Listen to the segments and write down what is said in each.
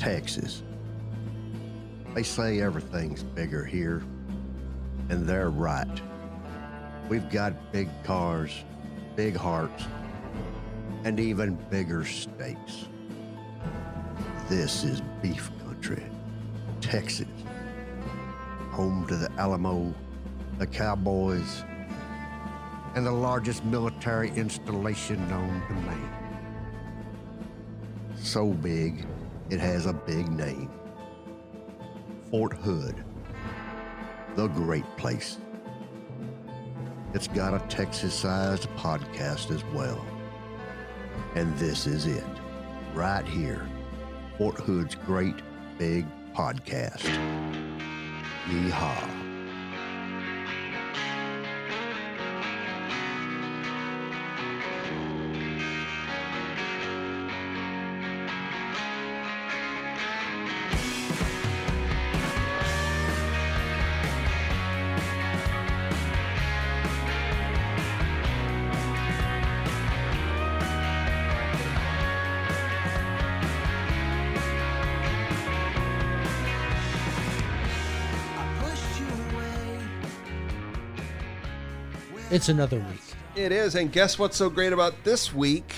Texas. They say everything's bigger here, and they're right. We've got big cars, big hearts, and even bigger steaks. This is beef country, Texas, home to the Alamo, the Cowboys, and the largest military installation known to man. So big, it has a big name. Fort Hood, the great place. It's got a Texas-sized podcast as well. And this is it, right here, Fort Hood's great big podcast. Yeehaw. It's another week. It is, and guess what's so great about this week?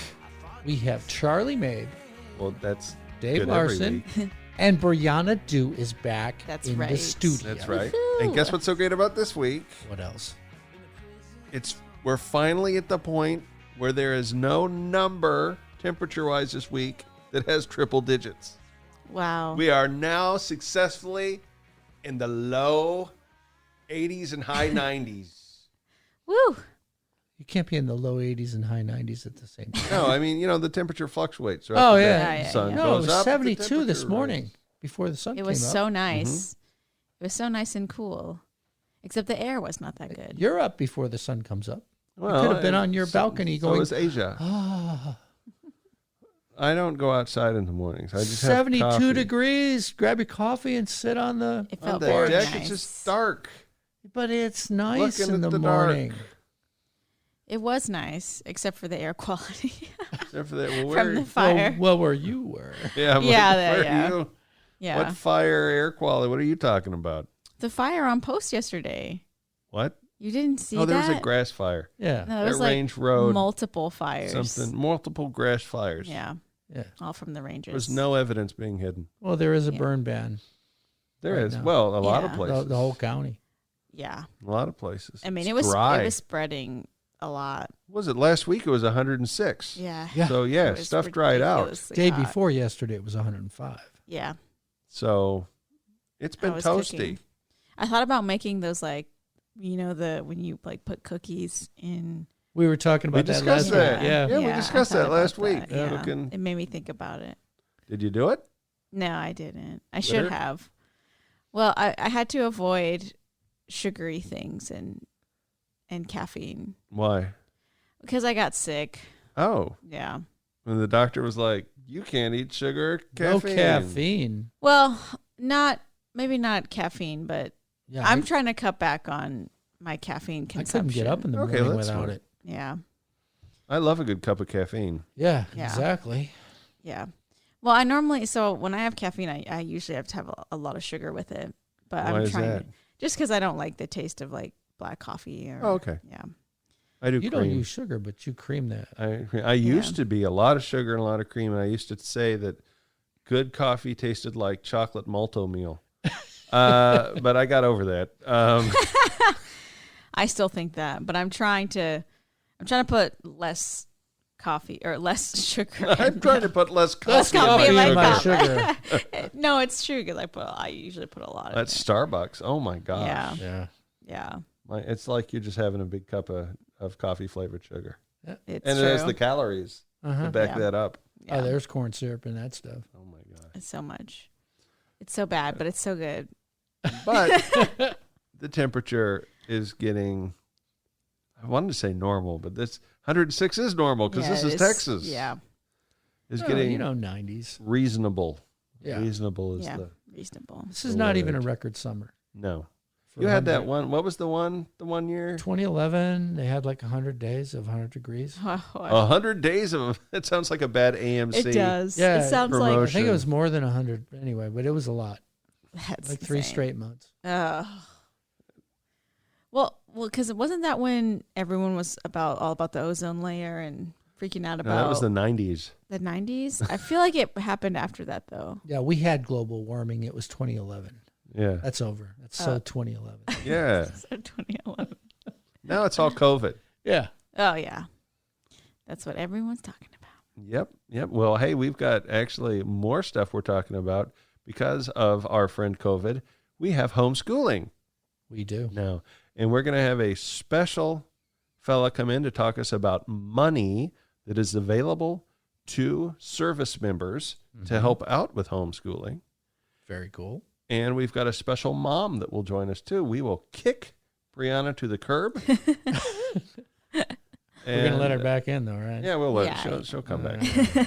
We have Charlie Mabe, Well, that's Dave good Larson, every week. and Brianna Dew is back That's in the right. studio. That's right. Woohoo. And guess what's so great about this week? What else? We're finally at the point where there is no number, temperature-wise this week, that has triple digits. Wow. We are now successfully in the low 80s and high 90s. Woo. You can't be in the low 80s and high 90s at the same time. No, I mean, the temperature fluctuates. Right? Oh, The yeah. sun No, it goes was up, the 72 this temperature morning rises. before the sun It came was up. so nice. It was so nice and cool. Except the air was not that good. You're up before the sun comes up. Well, you could have been and on your so- balcony So going, is Asia. ah, I don't go outside in the mornings. I just have 72 coffee. degrees. Grab your coffee and sit on the... It On felt the very deck, nice. it's just dark. But it's nice Looking in at the the dark. morning. It was nice, except for the air quality Except for that. Well, from the fire. Well, where you were. yeah, but Yeah, where yeah. are you? Yeah. What fire air quality? What are you talking about? The fire on post yesterday. What? You didn't see Oh, there that? was a grass fire. Yeah. No, it was at like Range Road, multiple fires. multiple grass fires. Yeah, Yeah. all from the ranges. There's no evidence being hidden. Well, there is a Yeah. burn ban. There Right is. now. Well, a lot of Yeah. places. The whole county. Yeah. A lot of places. I mean, It's it was dry. spreading a lot. Was it last week? It was 106. Yeah. Yeah. So It yeah, was stuff dried out. ridiculously Day hot. before yesterday, it was 105. Yeah. So it's I been was toasty. cooking. I thought about making those when you put cookies in. We were talking We about that discussed last that. week. Yeah. Yeah, we I discussed thought that about last week. that, Yeah. Looking- It made me think about it. Did you do it? No, I didn't. I Bitter? should have. Well, I had to avoid sugary things and caffeine Why? because I got sick. Oh, Yeah. and the doctor was like, "You can't eat sugar, or No caffeine." caffeine. Well, maybe not caffeine, but Yeah, I'm trying to cut back on my caffeine I consumption. couldn't get up in the Okay, morning that's without smart. it. Yeah. I love a good cup of caffeine. Yeah, Yeah. exactly. Yeah. Well, when I have caffeine, I usually have to have a lot of sugar with it. But Why I'm is trying that? just because I don't like the taste of like black coffee. Or, Oh, okay. Yeah. I do You cream. don't use sugar, but you cream that. I used to be a lot of sugar and a lot of cream. And I used to say that good coffee tasted like chocolate malto meal. But I got over that. I still think that, but I'm trying to put less coffee or less sugar. I'm trying to put less coffee, Less coffee in in my my sugar. sugar. No, it's true because I usually put a lot. That's in Starbucks. Oh my gosh. Yeah. Yeah. it. Yeah. It's like you're just having a big cup of coffee flavored sugar. It's And true. it has the calories Uh-huh. to back Yeah. that up. Yeah. Oh, there's corn syrup and that stuff. Oh my God. It's so much. It's so bad, but it's so good. But the temperature is getting, I wanted to say normal, but this 106 is normal because Yeah, this it is Texas. Yeah. Is Oh, getting 90s. reasonable. Yeah. Reasonable is Yeah. the, Reasonable. This is the not even a word. record summer. no. You had that one. What was the one year? 2011, they had like 100 days of 100 degrees. 100 days of it sounds like a bad AMC. It does. Yeah, It sounds promotion. I like think it was more than 100 anyway, but it was a lot. that's Like 3 insane. straight months. Well, because it wasn't that when everyone was all about the ozone layer and freaking out No, about that was the 90s. the 90s. I feel like it happened after that though. Yeah, we had global warming. It was 2011. Yeah. That's over. That's so 2011. Yeah. So 2011. Now it's all COVID. Yeah. Oh yeah, that's what everyone's talking about. Yep. Well, hey, we've got actually more stuff we're talking about because of our friend COVID. We have homeschooling We do. now, and we're going to have a special fella come in to talk us about money that is available to service members to help out with homeschooling. Very cool. And we've got a special mom that will join us too. We will kick Brianna to the curb. We're going to let her back in, though, right? Yeah, we'll let Yeah. her. She'll come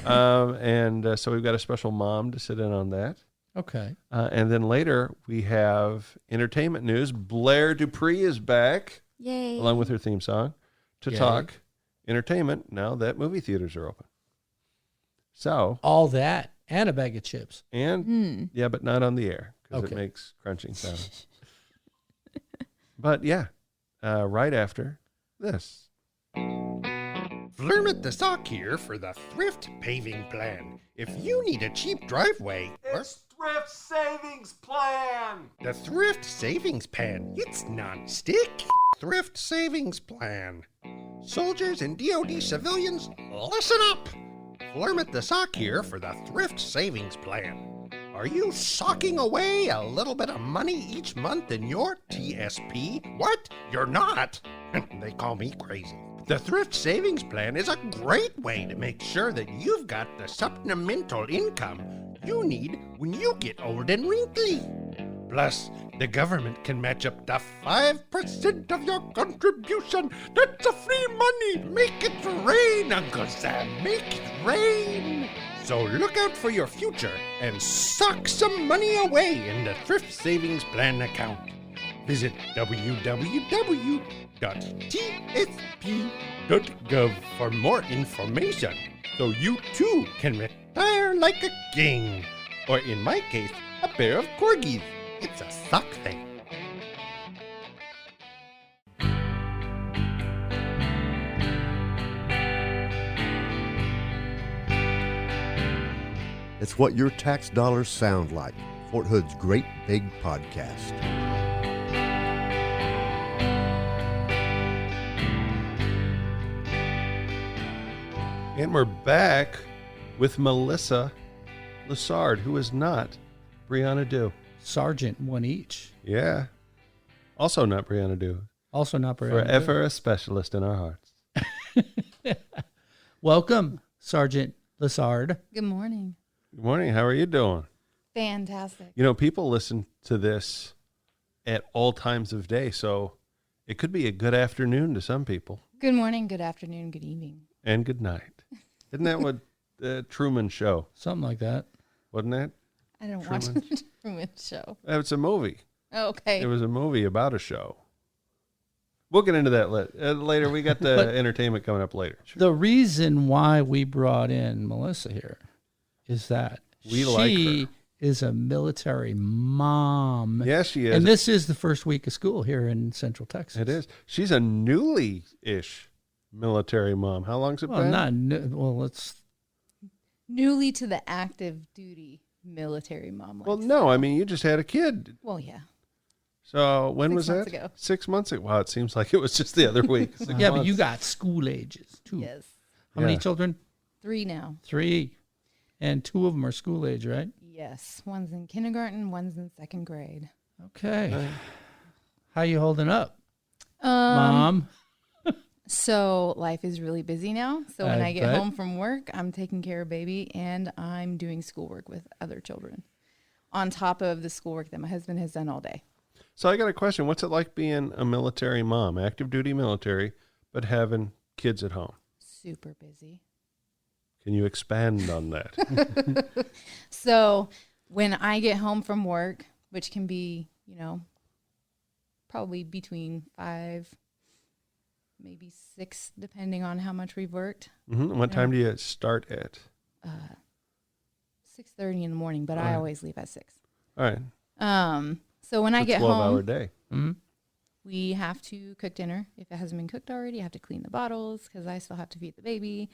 All back. So we've got a special mom to sit in on that. Okay. And then later we have entertainment news. Blair Dupree is back Yay! along with her theme song to Yay. talk entertainment now that movie theaters are open. So, All that and a bag of chips. and yeah, but not on the air because Okay. it makes crunching sounds. But yeah, right after this. Flermit the Sock here for the Thrift Paving Plan. If you need a cheap driveway, Thrift Savings Plan. the Thrift Savings Plan, it's non-stick. Thrift Savings Plan. Soldiers and DoD civilians, listen up. Flermit the Sock here for the Thrift Savings Plan. Are you socking away a little bit of money each month in your TSP? What? You're not? They call me crazy. The Thrift Savings Plan is a great way to make sure that you've got the supplemental income you need when you get old and wrinkly. Plus, the government can match up to 5% of your contribution. That's a free money. Make it rain, Uncle Sam. Make it rain. So look out for your future and sock some money away in the Thrift Savings Plan account. Visit www.tsp.gov for more information so you too can retire like a king. Or in my case, a pair of corgis. It's a sock thing. It's what your tax dollars sound like. Fort Hood's Great Big Podcast. And we're back with Melissa Lessard, who is not Brianna Dew. Sergeant, one each. Yeah. Also not Brianna Dew. Also not Brianna. Forever a specialist in our hearts. Welcome, Sergeant Lessard. Good morning. Good morning. How are you doing? Fantastic. You know, people listen to this at all times of day, so it could be a good afternoon to some people Good morning, good afternoon, good evening. and good night. Isn't that what the Truman Show, Something like that. wasn't that? I don't watch the Truman Show. It's a movie. Okay. It was a movie about a show. We'll get into that later. We got the But- entertainment coming up later. The reason why we brought in Melissa here is that We like she her. is a military mom. Yes, she is. And this is the first week of school here in Central Texas. It is. She's a newly-ish military mom. How long's it Well, been? not new, well. Let's. Newly to the active duty military mom. Well, likes no. to I go. mean, you just had a kid. Well, yeah. So when 6 was months that? ago. 6 months ago. Wow, it seems like it was just the other week. 6 Yeah, but months. you got school ages too. Yes. How many Yeah. children? 3 now. 3, and 2 of them are school age, right? Yes. One's in kindergarten, one's in 2nd grade. Okay. How you holding up, Um, Mom? So life is really busy now. So when I I get bet. home from work, I'm taking care of baby and I'm doing schoolwork with other children on top of the schoolwork that my husband has done all day. So I got a question. What's it like being a military mom, active duty military, but having kids at home? Super busy. Can you expand on that? So when I get home from work, which can be, probably between 5, maybe 6, depending on how much we've worked. Mm-hmm. What time do you start at? 6:30 in the morning, but I always leave at 6. All right. So when I get 12-hour home, day. Mm-hmm. we have to cook dinner. If it hasn't been cooked already, I have to clean the bottles because I still have to feed the baby.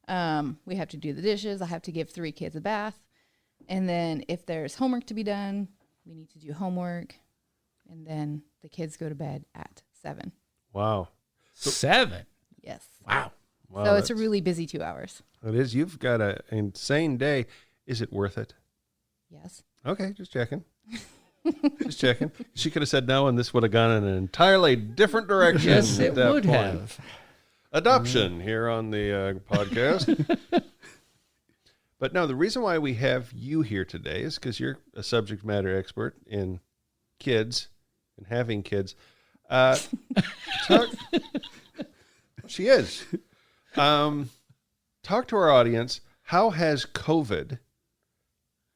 We have to do the dishes. I have to give 3 kids a bath. And then if there's homework to be done, we need to do homework. And then the kids go to bed at 7. Wow. 7. Yes. Wow. Wow, So it's a that's- really busy 2 hours. It is. You've got an insane day. Is it worth it? Yes. Okay, just checking. Just checking. She could have said no, and this would have gone in an entirely different direction. Yes, at it that would point. have. Adoption here on the podcast. But no, the reason why we have you here today is because you're a subject matter expert in kids and having kids. She is. Talk to our audience. How has COVID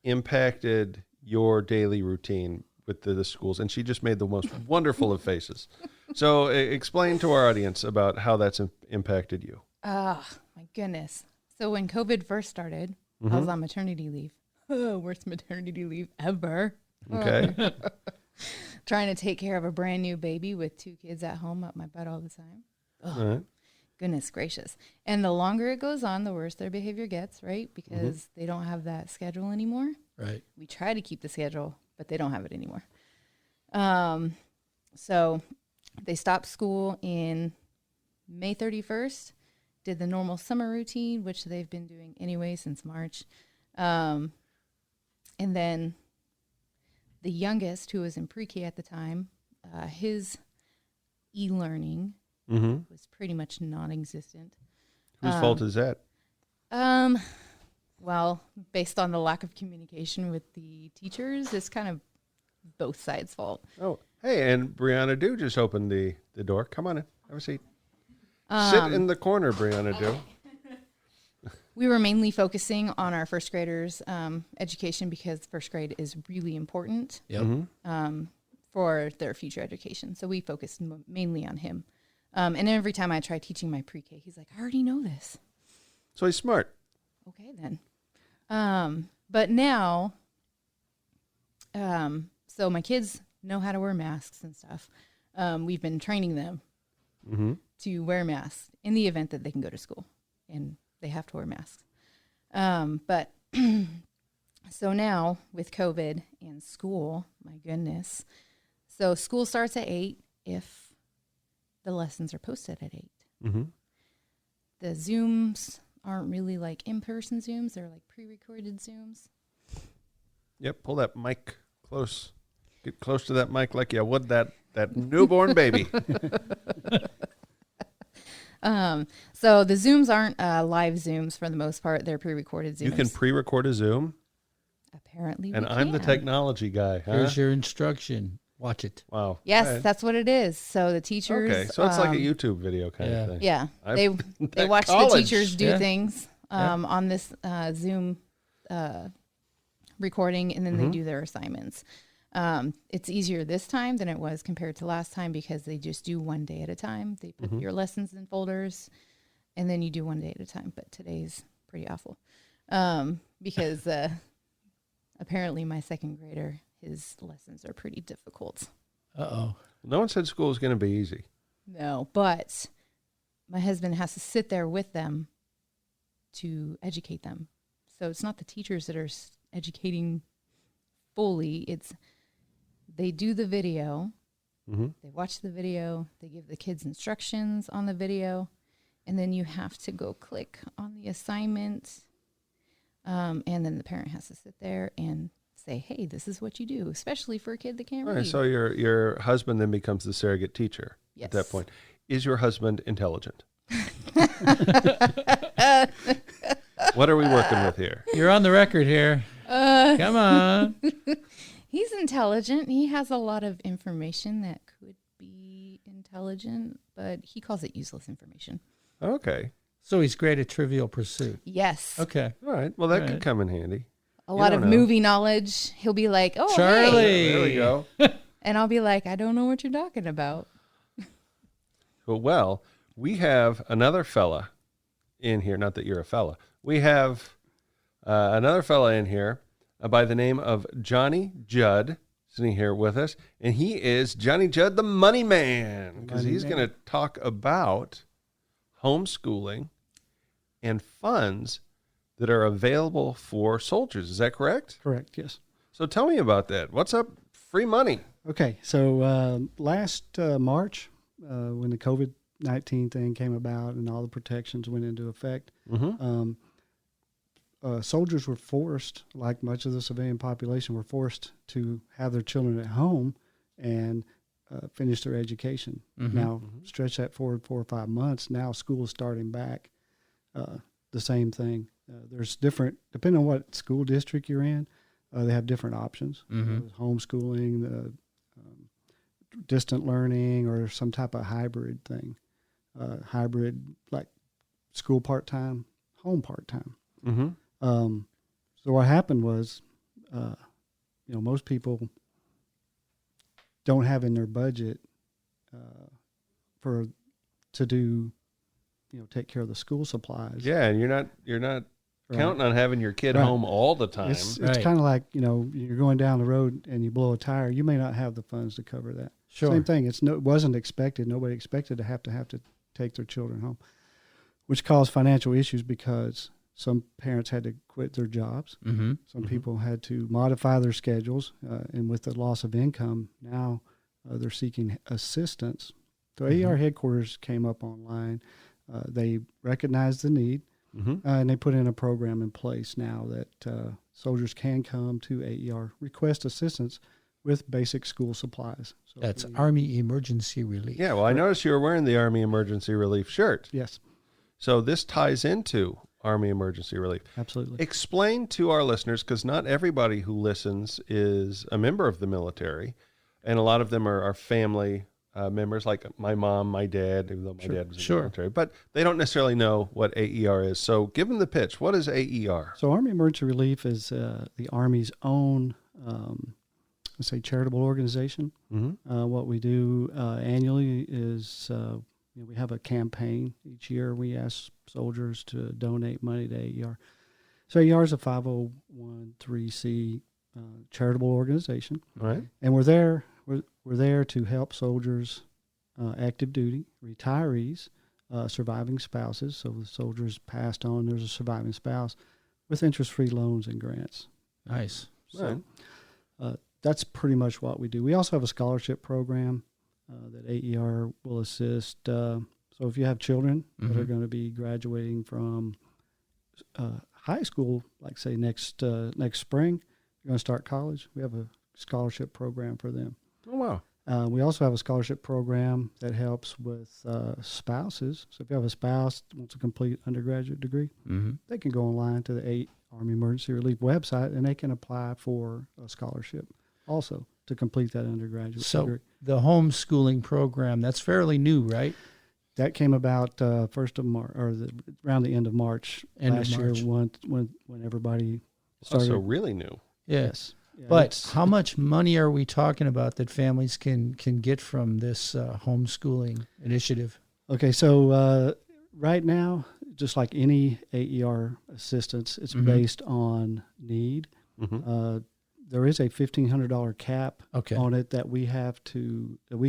impacted your daily routine with the schools? And she just made the most wonderful of faces. So explain to our audience about how that's impacted you. Oh, my goodness. So when COVID first started, I was on maternity leave. Oh, worst maternity leave ever. Okay. Trying to take care of a brand new baby with 2 kids at home up my butt all the time. All right. Goodness gracious. And the longer it goes on, the worse their behavior gets, right? Because they don't have that schedule anymore. Right. We try to keep the schedule, but they don't have it anymore. So they stopped school in May 31st, did the normal summer routine, which they've been doing anyway since March. And then the youngest, who was in pre-K at the time, his e-learning was pretty much non-existent. Whose fault is that? Well, based on the lack of communication with the teachers, it's kind of both sides' fault. Oh, hey, and Brianna Dew just opened the door. Come on in. Have a seat. Sit in the corner, Brianna Dew. We were mainly focusing on our first graders' education because first grade is really important Yep. for their future education. So we focused mainly on him. And every time I try teaching my pre-K, he's like, I already know this. So he's smart. Okay, then. But now, so my kids know how to wear masks and stuff. We've been training them to wear masks in the event that they can go to school and they have to wear masks. But so now with COVID and school, my goodness. So school starts at 8 if the lessons are posted at 8. The Zooms aren't really like in-person Zooms. They're like pre-recorded Zooms. Yep, pull that mic close. Get close to that mic like you would that newborn baby. So the Zooms aren't live Zooms for the most part. They're pre-recorded Zooms. You can pre-record a Zoom, Apparently and we I'm the can. technology guy. Huh? Here's your instruction. Watch it. Wow. Yes, All right. that's what it is. So the teachers. Okay, so it's like a YouTube video kind of thing. Yeah, I've- they watch the college. teachers do Yeah. things on this Zoom recording, and then they do their assignments. It's easier this time than it was compared to last time because they just do one day at a time. They put your lessons in folders, and then you do one day at a time. But today's pretty awful because apparently my second grader, his lessons are pretty difficult. Uh-oh. No one said school is going to be easy. No, but my husband has to sit there with them to educate them. So it's not the teachers that are educating fully. It's they do the video, they watch the video, they give the kids instructions on the video, and then you have to go click on the assignment. And then the parent has to sit there and say, hey, this is what you do, especially for a kid that can't All read. right, so your husband then becomes the surrogate teacher at that Yes. point. Is your husband intelligent? What are we working with here? You're on the record here. Come on. He's intelligent. He has a lot of information that could be intelligent, but he calls it useless information. Okay. So he's great at Trivial Pursuit. Yes. Okay. All right. Well, that All could right. come in handy. A lot don't of know. movie knowledge. He'll be like, oh, Charlie. hey. There we go. And I'll be like, I don't know what you're talking about. Well, we have another fella in here. Not that you're a fella. We have another fella in here by the name of Johnny Judd sitting here with us. And he is Johnny Judd, the money man, because he's going to talk about homeschooling and funds that are available for soldiers. Is that correct? Correct, yes. So tell me about that. What's up? Free money. Okay, so last March, when the COVID-19 thing came about and all the protections went into effect, soldiers were forced, like much of the civilian population, were forced to have their children at home and finish their education. Now, stretch that forward 4 or 5 months. Now school is starting back. The same thing. There's different, depending on what school district you're in, they have different options. Homeschooling, distant learning, or some type of hybrid thing. Hybrid, like school part-time, home part-time. So what happened was, most people don't have in their budget to do, take care of the school supplies. Yeah, and you're not counting on having your kid home all the time. It's kind of like, you're going down the road and you blow a tire. You may not have the funds to cover that. Sure. Same thing. It wasn't expected. Nobody expected to have to take their children home, which caused financial issues because some parents had to quit their jobs. Some people had to modify their schedules, and with the loss of income, now they're seeking assistance. So AER headquarters came up online. They recognized the need, and they put in a program in place now that soldiers can come to AER, request assistance with basic school supplies. So That's Army Emergency Relief. Yeah, well, I noticed you were wearing the Army Emergency Relief shirt. Yes, So this ties into Army Emergency Relief. absolutely. Explain to our listeners, because not everybody who listens is a member of the military, and a lot of them are family members, like my mom, my dad, even though my dad was in the military, but they don't necessarily know what AER is. So give them the pitch. What is AER? So Army Emergency Relief is the Army's own, let's say, charitable organization. What we do annually is we have a campaign each year. We ask soldiers to donate money to AER. So AER is a 501(c) charitable organization, Right. and we're there. We're there to help soldiers, active duty, retirees, surviving spouses. So the soldiers passed on, there's a surviving spouse, with interest-free loans and grants. Nice. So that's pretty much what we do. We also have a scholarship program that AER will assist. So if you have children that are going to be graduating from high school, like say next spring, you're going to start college, we have a scholarship program for them. Oh, wow. We also have a scholarship program that helps with spouses. So if you have a spouse that wants a complete undergraduate degree, they can go online to the Army Emergency Relief website and they can apply for a scholarship also to complete that undergraduate degree. The homeschooling program, that's fairly new, right? That came about 1st of March, or around the end of March last year when everybody started. So really new. Yes. Yeah, But how much money are we talking about that families can get from this homeschooling initiative? Okay, so right now, just like any AER assistance, it's based on need. There is a $1,500 cap on it that we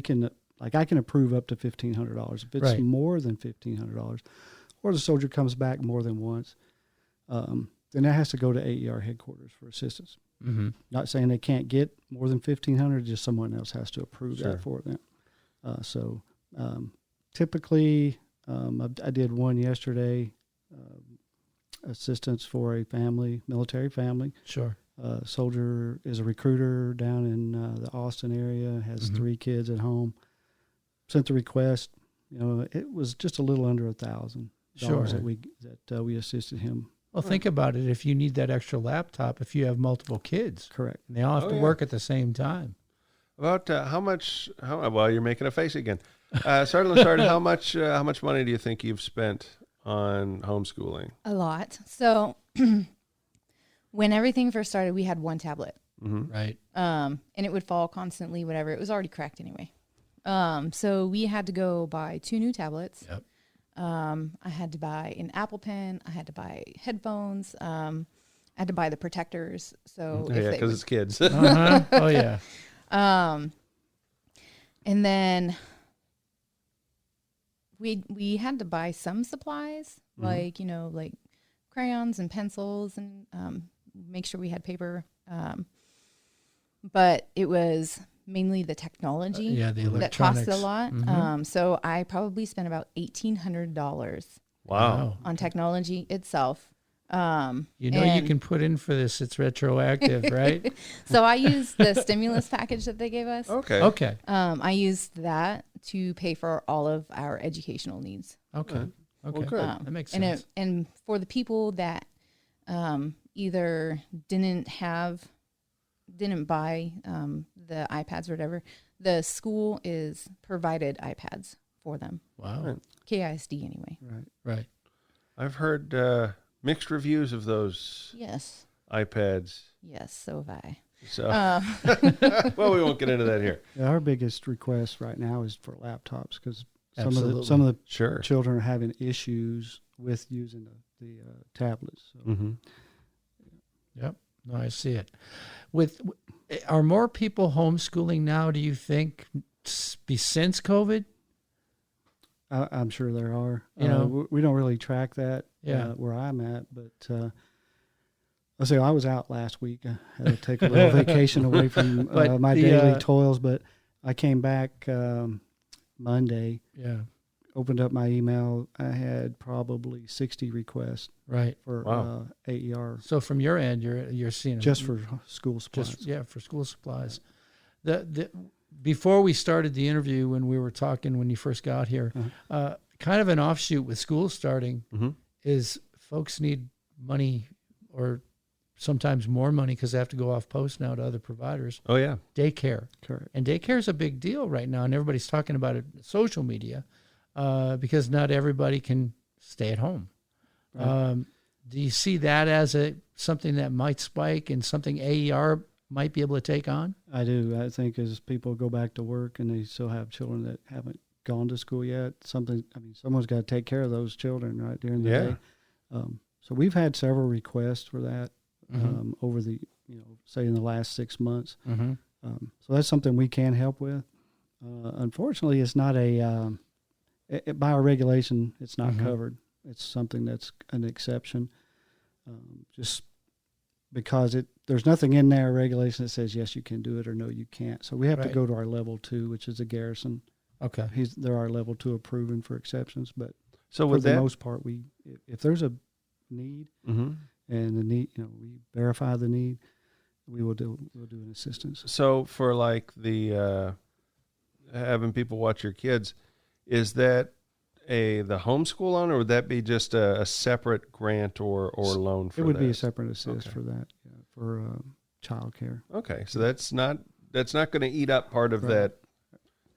can, like I can approve up to $1,500. If it's more than $1,500, or the soldier comes back more than once, then that has to go to AER headquarters for assistance. Not saying they can't get more than $1,500, just someone else has to approve that for them. Typically, I did one yesterday, assistance for a family, military family. Sure. Soldier is a recruiter down in the Austin area, has 3 kids at home. Sent the request. It was just a little under $1,000 that we assisted him. Well, think about it. If you need that extra laptop, if you have multiple kids, correct, and they all have to work at the same time. About how much? Well, you're making a face again. How much money do you think you've spent on homeschooling? A lot. So when everything first started, we had one tablet. Right. And it would fall constantly, whatever. It was already cracked anyway. So we had to go buy 2 new tablets. Yep. I had to buy an Apple Pen. I had to buy headphones. I had to buy the protectors. So Yeah, because it's kids. Uh-huh. Oh yeah. And then we had to buy some supplies, like, you know, like crayons and pencils, and make sure we had paper. But it was mainly the technology Yeah, the that cost electronics. a lot. Mhm. So I probably spent about $1,800 Wow. on technology itself. You know you and- can put in for this. It's retroactive, right? So I used the stimulus package that they gave us. Okay. Okay. I used that to pay for all of our educational needs. Okay. Okay. good. That makes And sense. and for the people that either didn't buy the iPads or whatever, the school is provided iPads for them. Wow. KISD anyway. Right. Right. I've heard mixed reviews of those Yes. iPads. Yes, so have I. So, well, we won't get into that here. Yeah, our biggest request right now is for laptops because some of Absolutely. the Sure. children are having issues with using the tablets. So. Mm-hmm. Yep. No, I see it. Are more people homeschooling now, do you think, since COVID? I'm sure there are. You know? We don't really track that where I'm at, but I'll say I was out last week. I had to take a little vacation away from But my the, daily toils, but I came back Monday, Yeah. opened up my email. I had probably 60 requests Right. for Wow. AER So from your end, you're seeing just for school supplies. for school supplies. The before we started the interview, when we were talking when you first got here, kind of an offshoot with school starting is folks need money, or sometimes more money because they have to go off post now to other providers. Oh, yeah. Daycare. Correct. And daycare is a big deal right now, and everybody's talking about it in social media because not everybody can stay at home. Right. Do you see that as something that might spike and something AER might be able to take on? I do. I think as people go back to work and they still have children that haven't gone to school yet, someone's got to take care of those children right during the day. So we've had several requests for that over the, say in the last 6 months. Mm-hmm. So that's something we can help with. Unfortunately, it's not by our regulation, it's not covered. It's something that's an exception. Just because there's nothing in there, regulation that says yes, you can do it or no, you can't. So we have to Right. go to our level 2, which is a garrison. Okay. They're our level 2 approving for exceptions, but So for with the that, most part, if there's a need and the need, we verify the need, we'll do an assistance. so for like the having people watch your kids, is that the homeschool loan, or would that be just a separate grant or loan for It would be a that? separate assist Okay. for that, for childcare. Okay, so that's not going to eat up part of Right. that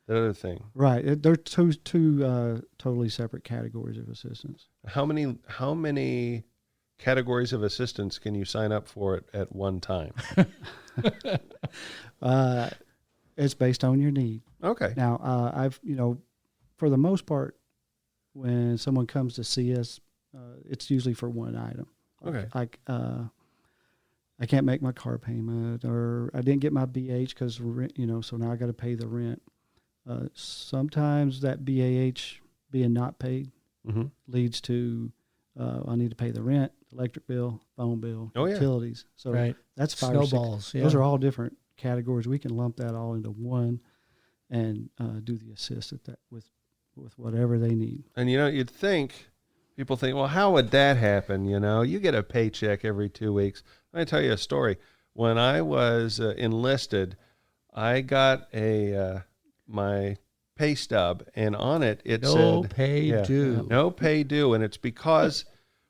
other thing. Right. They're two totally separate categories of assistance. How many categories of assistance can you sign up for at one time? It's based on your need. Okay. Now, I've, for the most part, when someone comes to see us, it's usually for one item. Okay. Like, I can't make my car payment, or I didn't get my BH because, so now I got to pay the rent. Sometimes that BAH being not paid leads to I need to pay the rent, electric bill, phone bill, Oh, yeah. utilities. So Right. that's 5 or 6. Snowballs. Yeah. Those are all different categories. We can lump that all into one and do the assist with whatever they need. And you'd think, people think, well, how would that happen? You get a paycheck every 2 weeks. Let me tell you a story. When I was enlisted, I got my pay stub, and on it No said pay due. no pay due, and it's because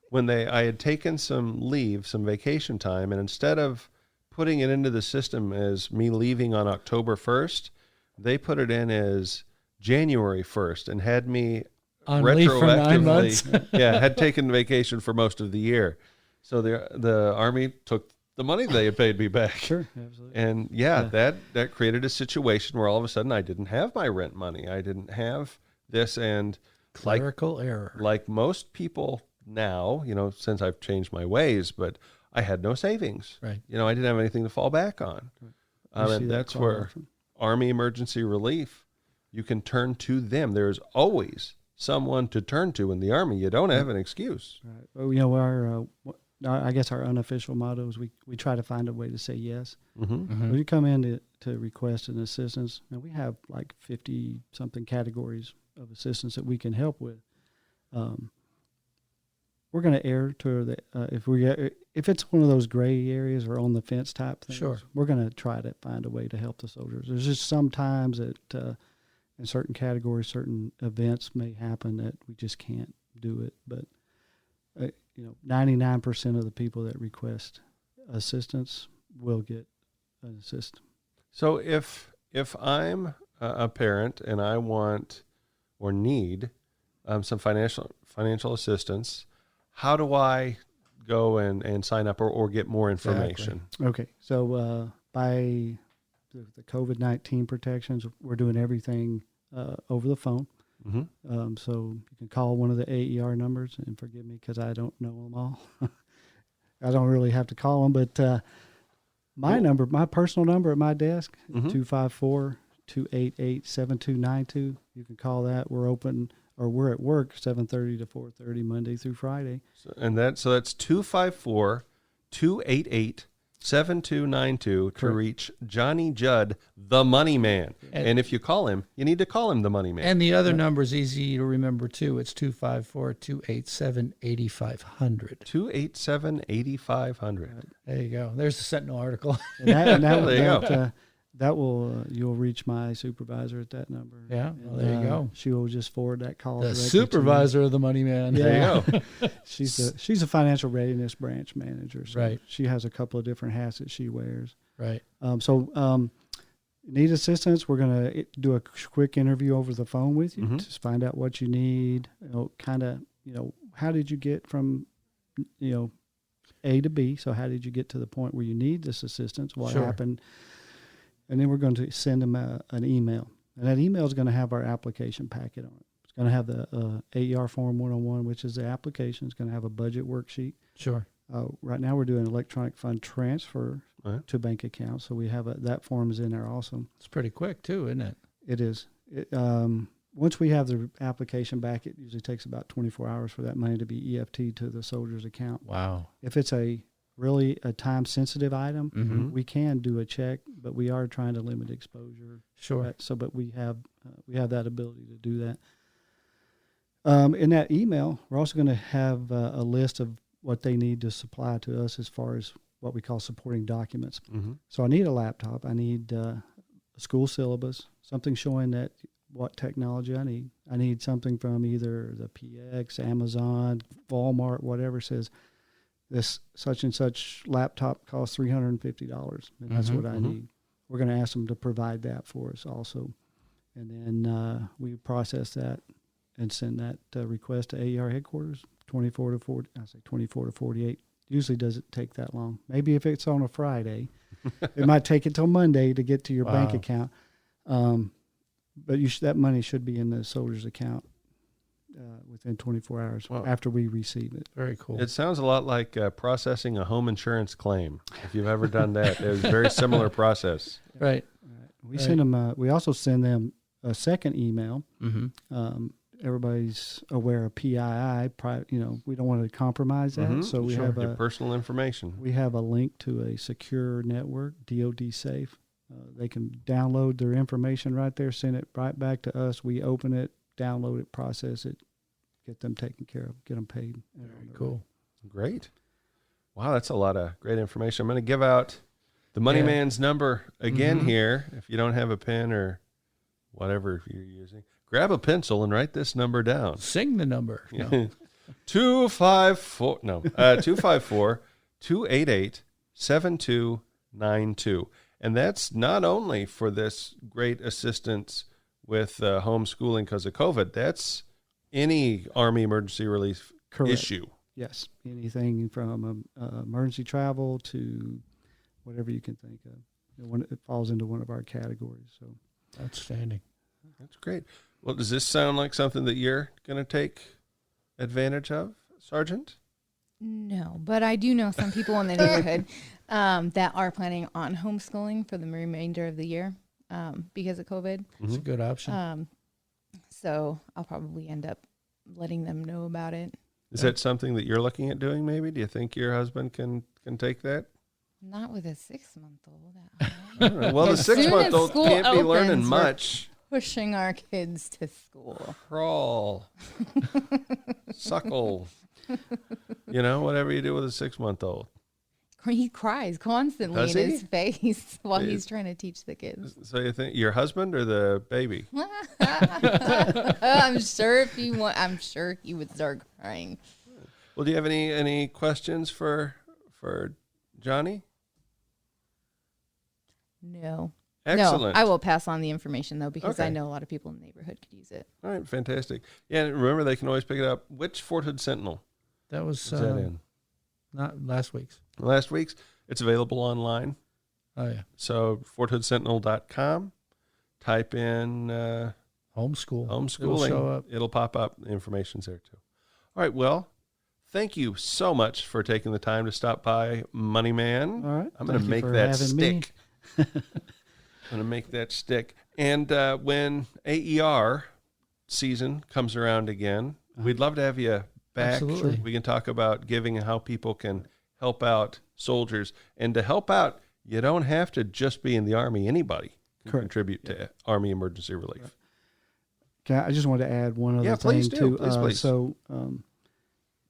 when I had taken some leave, some vacation time, and instead of putting it into the system as me leaving on October 1st, they put it in as January 1st and had me On leave for 9 months. had taken vacation for most of the year. So the Army took the money they had paid me back. Sure, absolutely. And that created a situation where all of a sudden I didn't have my rent money. I didn't have this, and Clerical error. like most people now, since I've changed my ways, but I had no savings. Right. I didn't have anything to fall back on. And that's where Army Emergency Relief, you can turn to them. There's always someone to turn to in the Army. You don't have an excuse. Right. Well, I guess our unofficial motto is we try to find a way to say yes. Mm-hmm. When you come in to request an assistance, and we have like 50 something categories of assistance that we can help with. We're going to err to the if it's one of those gray areas or on the fence type things. Sure. We're going to try to find a way to help the soldiers. There's just sometimes that in certain categories, certain events may happen that we just can't do it. But 99% of the people that request assistance will get an assist. So if I'm a parent and I want or need some financial assistance, how do I go and sign up or get more information? Okay, so by the COVID-19 protections, we're doing everything over the phone. Mm-hmm. So you can call one of the AER numbers, and forgive me because I don't know them all. I don't really have to call them, but my personal number at my desk, 254-288-7292. You can call that. We're open, or we're at work 7:30 to 4:30 Monday through Friday. So that's 254-288-7292 to reach Johnny Judd, the Money Man. And if you call him, you need to call him the Money Man. And the other number is easy to remember too. It's 254-287-8500. 287-8500. There you go. There's the Sentinel article. And There you go. That will you'll reach my supervisor at that number. Yeah, well, there you go. She will just forward that call. The directly supervisor of the Money Man. Yeah. There you go. She's a financial readiness branch manager. So Right. She has a couple of different hats that she wears. Right. Need assistance? We're gonna do a quick interview over the phone with you. Mhm. Just find out what you need. How did you get from A to B? So how did you get to the point where you need this assistance? What Sure. happened? And then we're going to send them an email. And that email is going to have our application packet on it. It's going to have the AER Form 101, which is the application. It's going to have a budget worksheet. Sure. Right now we're doing electronic fund transfer Right. to bank accounts. So we have that form is in there also. It's pretty quick too, isn't it? It is. Once we have the application back, it usually takes about 24 hours for that money to be EFT to the soldier's account. Wow. If it's a time-sensitive item, Mm-hmm. we can do a check, but we are trying to limit exposure. Sure. But we have that ability to do that. In that email, we're also going to have a list of what they need to supply to us as far as what we call supporting documents. Mm-hmm. So I need a laptop. I need a school syllabus, something showing that what technology I need. I need something from either the PX, Amazon, Walmart, whatever says this such and such laptop costs $350, and that's what I need. We're going to ask them to provide that for us also. And then we process that and send that request to AER headquarters, 24 to 48. Usually doesn't take that long. Maybe if it's on a Friday, it might take until Monday to get to your bank account. But that money should be in the soldier's account within 24 hours after we receive it. Very cool. It sounds a lot like processing a home insurance claim. If you've ever done that, it was a very similar process. Right. We send them. We also send them a second email. Mm-hmm. Everybody's aware of PII. We don't want to compromise that, so we have your personal information. We have a link to a secure network, DoD Safe. They can download their information right there, send it right back to us. We open it, download it, process it, get them taken care of, get them paid. Very cool. Great. Wow, that's a lot of great information. I'm going to give out the Money Man's number again here. If you don't have a pen or whatever you're using, grab a pencil and write this number down. Sing the number. No. 254-288-7292. And that's not only for this great assistance with homeschooling because of COVID. That's any Army emergency relief issue. Yes, anything from emergency travel to whatever you can think of. It falls into one of our categories. So Outstanding. That's great. Well, does this sound like something that you're going to take advantage of, Sergeant? No, but I do know some people in the neighborhood that are planning on homeschooling for the remainder of the year because of COVID. It's a good option. So I'll probably end up letting them know about it. Is that something that you're looking at doing maybe? Do you think your husband can take that? Not with a 6-month-old. I don't know. Well, the As soon as 6-month-old school can't be learning opens, we're- much. Pushing our kids to school. Crawl. Suckle. Whatever you do with a 6-month-old. He cries constantly Does in he? his face while Is- he's trying to teach the kids. So you think your husband or the baby? I'm sure he would start crying. Well, do you have any questions for Johnny? No. Excellent. No, I will pass on the information though because I Okay. know a lot of people in the neighborhood could use it. All right, fantastic. Yeah, and remember they can always pick it up. Which Fort Hood Sentinel That was is that in? not last week's. Last week's. It's available online. Oh, yeah. So forthoodsentinel.com. Type in Homeschool. homeschooling. It'll show up. It'll pop up. The information's there too. All right. Well, thank you so much for taking the time to stop by, Money Man. all right, I'm going to thank you make for that having me. stick. I'm going to make that stick. And when AER season comes around again, we'd love to have you back. Absolutely. We can talk about giving and how people can help out soldiers. And to help out, you don't have to just be in the Army. Anybody can Correct. contribute to Army emergency relief. I just wanted to add one other Yeah, thing please do. too. Please. So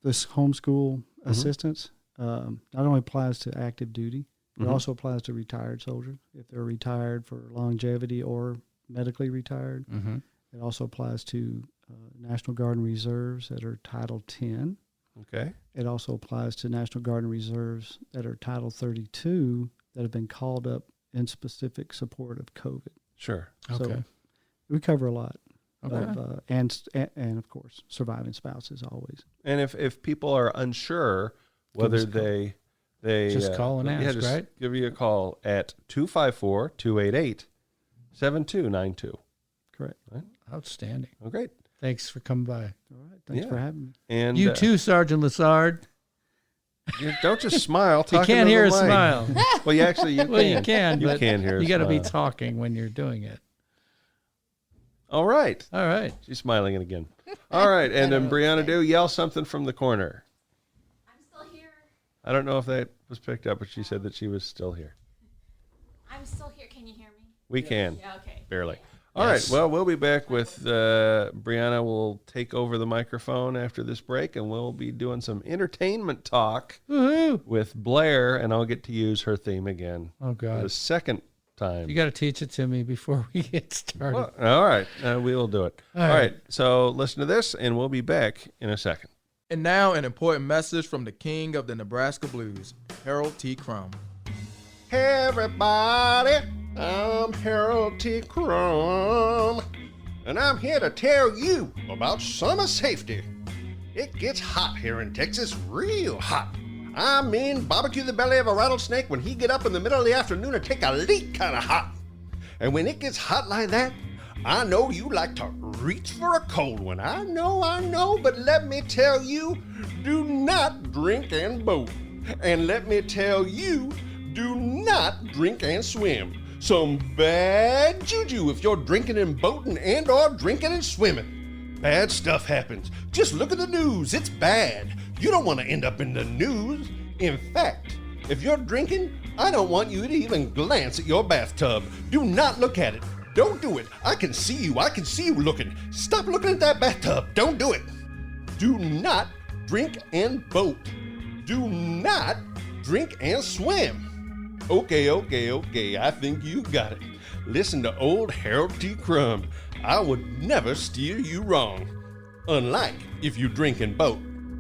this homeschool assistance not only applies to active duty, it also applies to retired soldiers if they're retired for longevity or medically retired. Mm-hmm. It also applies to National Guard and Reserves that are Title 10. Okay. It also applies to National Guard and Reserves that are Title 32 that have been called up in specific support of COVID. Sure. Okay. So we cover a lot. Okay. Of, and of course, surviving spouses always. And if people are unsure whether us a call. they Just call and ask, just right? give you a call at 254-288-7292. Correct. Outstanding. Oh, great. Thanks for coming by. All right. Thanks Yeah. for having me. And You too, Sergeant Lassard. don't just smile. You Talk can't into hear a the mic. smile. Well, you actually you Well, can. you can, You but can hear. you got to be smile. talking when you're doing it. All right. All right. She's smiling again. All right, and then Brianna, do yell something from the corner. I'm still here. I don't know if that was picked up, but she said that she was still here. I'm still here. Can you hear me? We can. Yeah, okay. Barely. All right. Well, we'll be back with Brianna. Will take over the microphone after this break, and we'll be doing some entertainment talk Woohoo. with Blair, and I'll get to use her theme again Oh, for God. the second time. You got to teach it to me before we get started. Well, all right. We will do it. All All right. right. So listen to this, and we'll be back in a second. And now an important message from the king of the Nebraska Blues, Harold T. Crum. Hey everybody, I'm Harold T. Crum, and I'm here to tell you about summer safety. It gets hot here in Texas, real hot. I mean, barbecue the belly of a rattlesnake when he get up in the middle of the afternoon and take a leak kind of hot. And when it gets hot like that, I know you like to reach for a cold one. I know, but let me tell you, do not drink and boat. And let me tell you, do not drink and swim. Some bad juju if you're drinking and boating and or drinking and swimming. Bad stuff happens. Just look at the news. It's bad. You don't want to end up in the news. In fact, if you're drinking, I don't want you to even glance at your bathtub. Do not look at it. Don't do it. I can see you. I can see you looking. Stop looking at that bathtub. Don't do it. Do not drink and boat. Do not drink and swim. Okay. I think you got it. Listen to old Harold T. Crum. I would never steer you wrong. Unlike if you drink and boat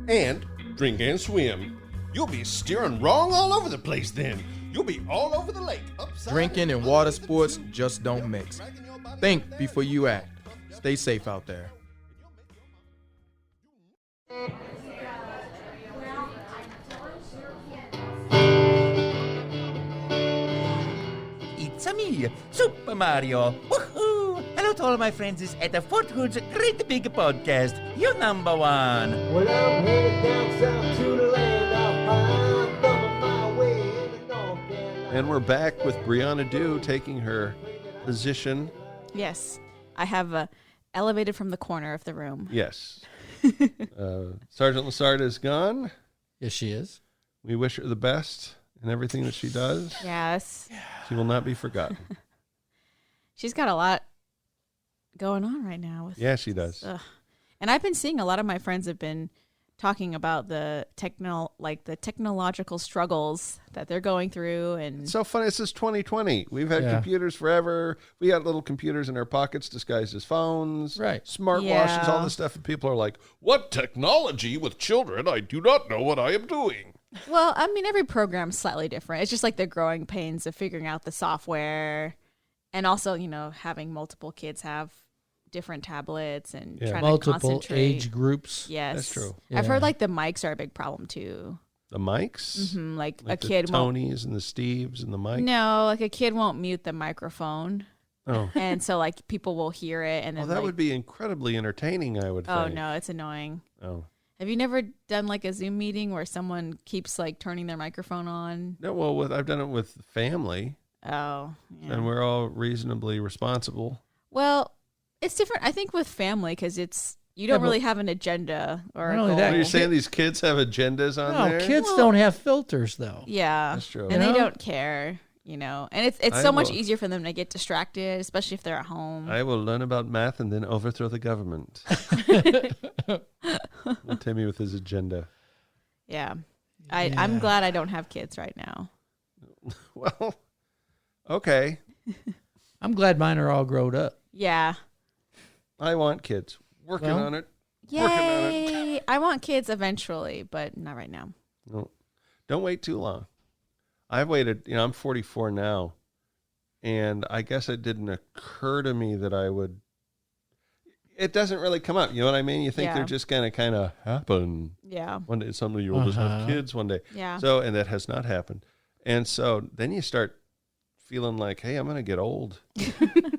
and drink and swim. You'll be steering wrong all over the place then. You'll be all over the lake. Upside Drinking and water sports just don't mix. Think before you act. Stay safe out there. me, Super Mario. Woohoo! Hello to all of my friends at the Fort Hood's Great Big Podcast. You number one. Well, I'm headed down south to the land of pine, thumbing my way into North Carolina. And we're back with Brianna Dew taking her position. Yes. I have elevated from the corner of the room. Yes. Sergeant Lassard is gone. Yes, she is. We wish her the best in everything that she does. Yes. She will not be forgotten. She's got a lot going on right now. With, Yeah, she does. And I've been seeing a lot of my friends have been talking about the technological struggles that they're going through. And It's so funny. This is 2020. We've had Yeah. computers forever. We got little computers in our pockets disguised as phones. Right. Smartwatches, all Yeah. this stuff. And people are like, what technology with children? I do not know what I am doing. well, I mean, every program's slightly different. It's just like the growing pains of figuring out the software, and also, having multiple kids have different tablets and Yeah. trying Multiple to concentrate. age groups. Yes, That's true. I've heard Yeah. like the mics are a big problem too. The mics? Like Like a the kid won't. Tonys and the Steves and the mic? No, like a kid won't mute the microphone, Oh. and so like people will hear it, and Well, then that like, would be incredibly entertaining, I would think. oh no, it's annoying. Oh. Have you never done like a Zoom meeting where someone keeps like turning their microphone on? No, well, I've done it with family, Oh, yeah. and we're all reasonably responsible. Well, it's different, I think, with family because you don't but- really have an agenda or a Not only goal. that, Are you saying these kids have agendas on No, there? kids don't have filters, though. Yeah, That's true. and You they know? don't care, and it's I so much will- easier for them to get distracted, especially if they're at home. I will learn about math and then overthrow the government. Timmy with his agenda. Yeah, I'm glad I don't have kids right now. Well, okay. I'm glad mine are all grown up. Yeah, I want kids. Working Well, on it. Working on it. yay! I want kids eventually, but not right now. No, don't wait too long. I've waited, I'm 44 now, and I guess it didn't occur to me that I would. It doesn't really come up. You know what I mean? You think Yeah. they're just going to kind of happen. Yeah, One day, suddenly you'll just have Uh-huh. kids one day. yeah. So, and that has not happened. And so then you start feeling like, hey, I'm going to get old.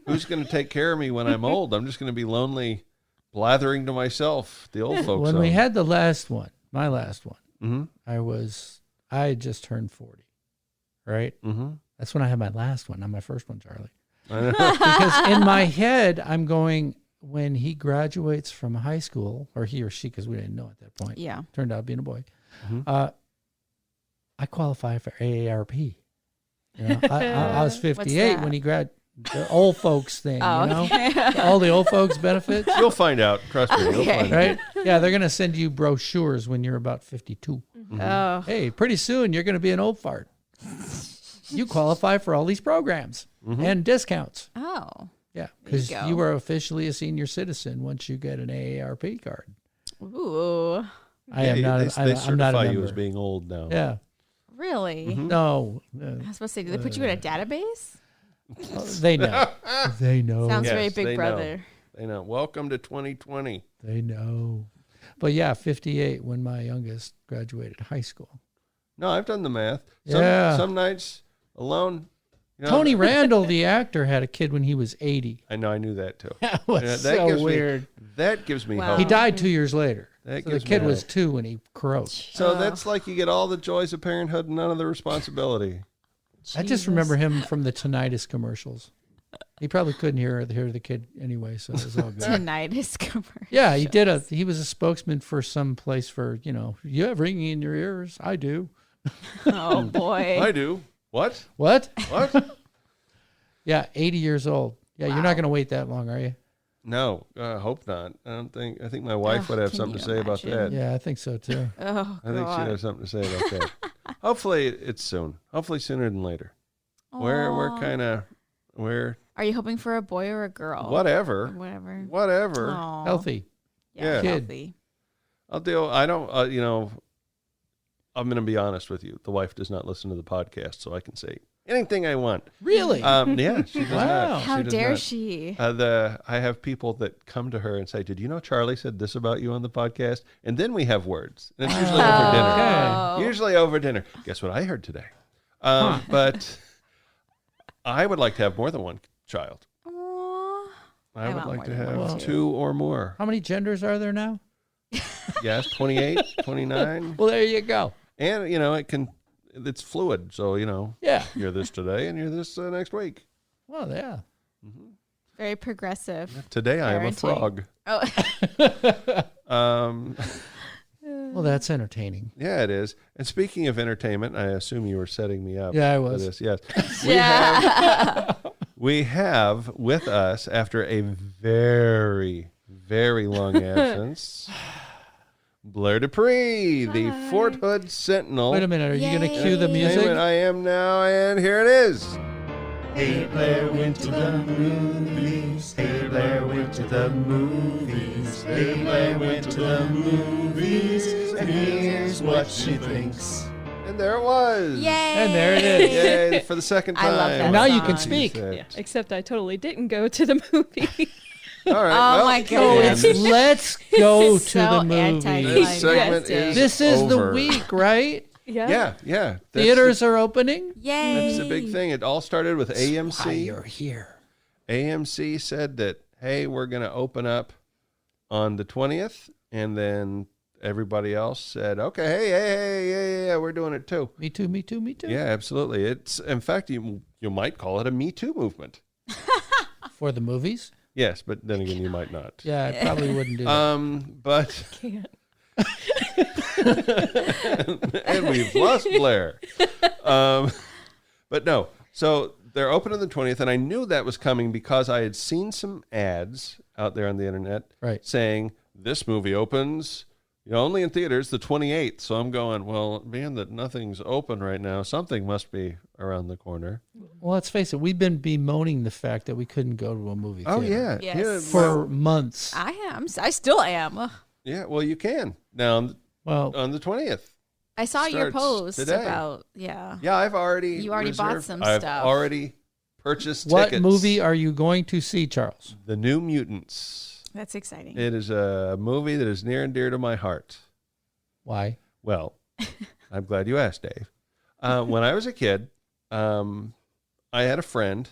Who's going to take care of me when I'm old? I'm just going to be lonely, blathering to myself, the old folks. When we had the last one, my last one, Mm-hmm. I had just turned 40, right? Mm-hmm. That's when I had my last one, not my first one, Charlie. I know. Because in my head, I'm going, when he graduates from high school, or he or she, because we didn't know at that point, Yeah. turned out being a boy, Mhm. I qualify for AARP. I was 58 that? when he the old folks thing, Oh, okay. all the old folks benefits, You'll find out. Trust me. You'll Okay. find out. right? Yeah, they're going to send you brochures when you're about 52. Oh, Hey, pretty soon you're going to be an old fart. You qualify for all these programs and discounts. oh, Yeah, There you because go. you are officially a senior citizen once you get an AARP card. ooh, I am not. They I'm not a certify member. you as being old now. Yeah. really? No, I was supposed to say, do they put you in a database? they know. They know. Sounds Yes, very they Big know. Brother. They know. Welcome to 2020. They know. But yeah, 58 when my youngest graduated high school. No, I've done the math. Yeah. Some nights alone. Tony Randall, the actor, had a kid when he was 80. I know. I knew that too. That was Yeah, so gives weird. That gives me Wow. hope. He died 2 years later. That So the gives me kid was hope. 2 when he croaked. So that's like you get all the joys of parenthood and none of the responsibility. I just remember him from the tinnitus commercials. He probably couldn't hear the kid anyway, so it was all good. Tinnitus commercial. Yeah, he was a spokesman for some place for, you have ringing in your ears. I do. Oh boy. I do. What? What? What? Yeah, 80 years old. Yeah, you're not going to wait that long, are you? No, I hope not. I think my wife would have can something to you say about that. imagine? Yeah, I think so too. Oh I think she'd God. have something to say about that. Hopefully it's soon. Hopefully sooner than later. We're Aw. kind of Are you hoping for a boy or a girl? whatever. Whatever. Aw. Healthy. Yeah. Kid. Healthy. I'll deal. I don't. I'm going to be honest with you. The wife does not listen to the podcast, so I can say anything I want. Really? Yeah, she does Wow. not. How does dare not. she? I have people that come to her and say, "Did you know Charlie said this about you on the podcast?" And then we have words. And it's usually over dinner. Okay. Oh. Usually over dinner. Guess what I heard today? But I would like to have more than one child. Aw. I would want like more to than have one, too. 2 or more. How many genders are there now? Yes, 28, 29. Well, there you go. And, it's fluid. So, Yeah. you're this today and you're this next week. Well, yeah. Very progressive. Today I am a Parenting. frog. Oh, Well, that's entertaining. Yeah, it is. And speaking of entertainment, I assume you were setting me up. Yeah, I for was. This. Yes. yeah. We have with us, after a very, very long absence, Blair Dupree, the Fort Hood Sentinel. Wait a minute. Are you going to Yay. cue the music? I am now, and here it is. Hey, Blair went to the movies. Hey, Blair went to the movies. Hey, Blair went to the movies. And here's what she thinks. And there it was. Yay. And there it is. Yay, for the second time. I love that Now you song. can speak. Yeah. Except I totally didn't go to the movie. All right. Oh, well, my So goodness. it's let's go to So the movie. anticlimactic. This segment Yes, is This is over. the week, right? Yeah. That's Theaters are opening. Yay. That's the big thing. It all started with AMC. You're here. AMC said that, hey, we're going to open up on the 20th. And then everybody else said, okay, hey, we're doing it too. Me too, me too, me too. Yeah, absolutely. It's, in fact, you might call it a Me Too movement. For the movies? Yes, but then again, you might not. Yeah, I probably wouldn't do that. But, Can't. and we've lost Blair. But no, so they're open on the 20th, and I knew that was coming because I had seen some ads out there on the internet Right. saying this movie opens only in theaters the 28th. So I'm going, well, being that nothing's open right now, something must be around the corner. Well, let's face it. We've been bemoaning the fact that we couldn't go to a movie theater. Oh, yeah. Yes. Yeah, For months. I am. I still am. Ugh. yeah, well, you can now Well, on the 20th. I saw your Starts post today. about, yeah. Yeah, I've already You already bought reserved- some I've stuff. already purchased what tickets. movie are you going to see, Charles? The New Mutants. That's exciting. It is a movie that is near and dear to my heart. Why? Well, I'm glad you asked, Dave. When I was a kid, I had a friend,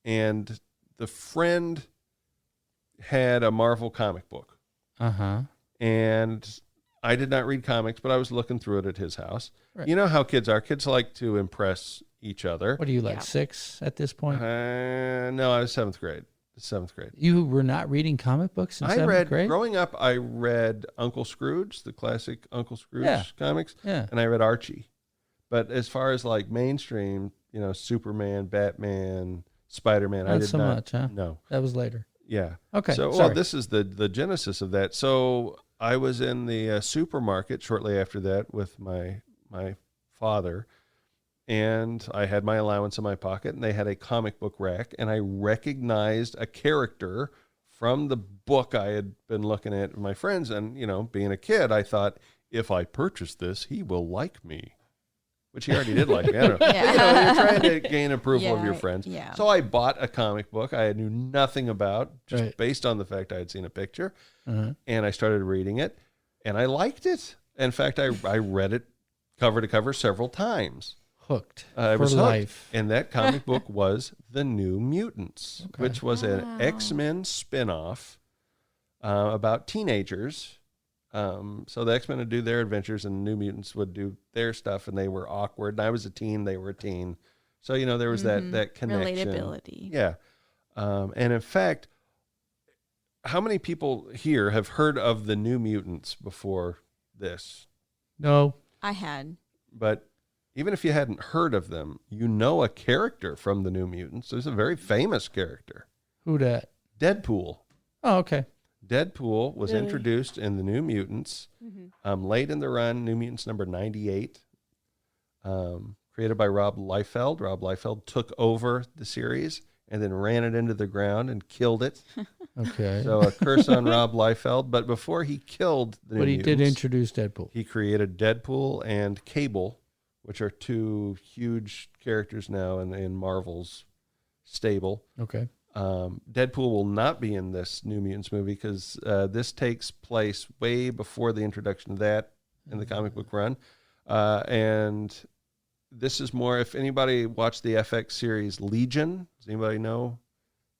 and the friend had a Marvel comic book. Uh-huh. And I did not read comics, but I was looking through it at his house. Right. You know how kids are. Kids like to impress each other. What are you, like Yeah. 6 at this point? No, I was seventh grade. You were not reading comic books in I 7th read, grade? growing up, I read Uncle Scrooge, the classic Uncle Scrooge Yeah. comics, Yeah. and I read Archie. But as far as like mainstream, Superman, Batman, Spider-Man, I Not did so not. much, huh? No. That was later. Yeah. Okay, So, sorry. this is the genesis of that. So I was in the supermarket shortly after that with my father, and I had my allowance in my pocket, and they had a comic book rack, and I recognized a character from the book I had been looking at with my friends. And, being a kid, I thought, if I purchase this, he will like me. Which he already did like me. I don't know. Yeah. But, you're trying to gain approval of Yeah, your friends. yeah. So I bought a comic book I knew nothing about, just Right. based on the fact I had seen a picture. Uh-huh. And I started reading it, and I liked it. In fact, I read it cover to cover several times. Hooked I for was hooked. life. And that comic book was The New Mutants, Okay. which was an Wow. X-Men spinoff about teenagers. So the X-Men would do their adventures, and the New Mutants would do their stuff, and they were awkward. And I was a teen; they were a teen. So there was that connection. Relatability. Yeah. And in fact, how many people here have heard of the New Mutants before this? No. I had. But even if you hadn't heard of them, a character from the New Mutants. There's a very famous character, Who dat? Deadpool. Oh, okay. Deadpool was Really? introduced in the New Mutants late in the run, New Mutants number 98, created by Rob Liefeld. Rob Liefeld took over the series and then ran it into the ground and killed it. Okay. So a curse on Rob Liefeld. But before he killed the New But he did Mutants, introduce Deadpool. he created Deadpool and Cable, which are two huge characters now in Marvel's stable. Okay. Deadpool will not be in this New Mutants movie because this takes place way before the introduction of that in the comic book run. And this is more, if anybody watched the FX series Legion, does anybody know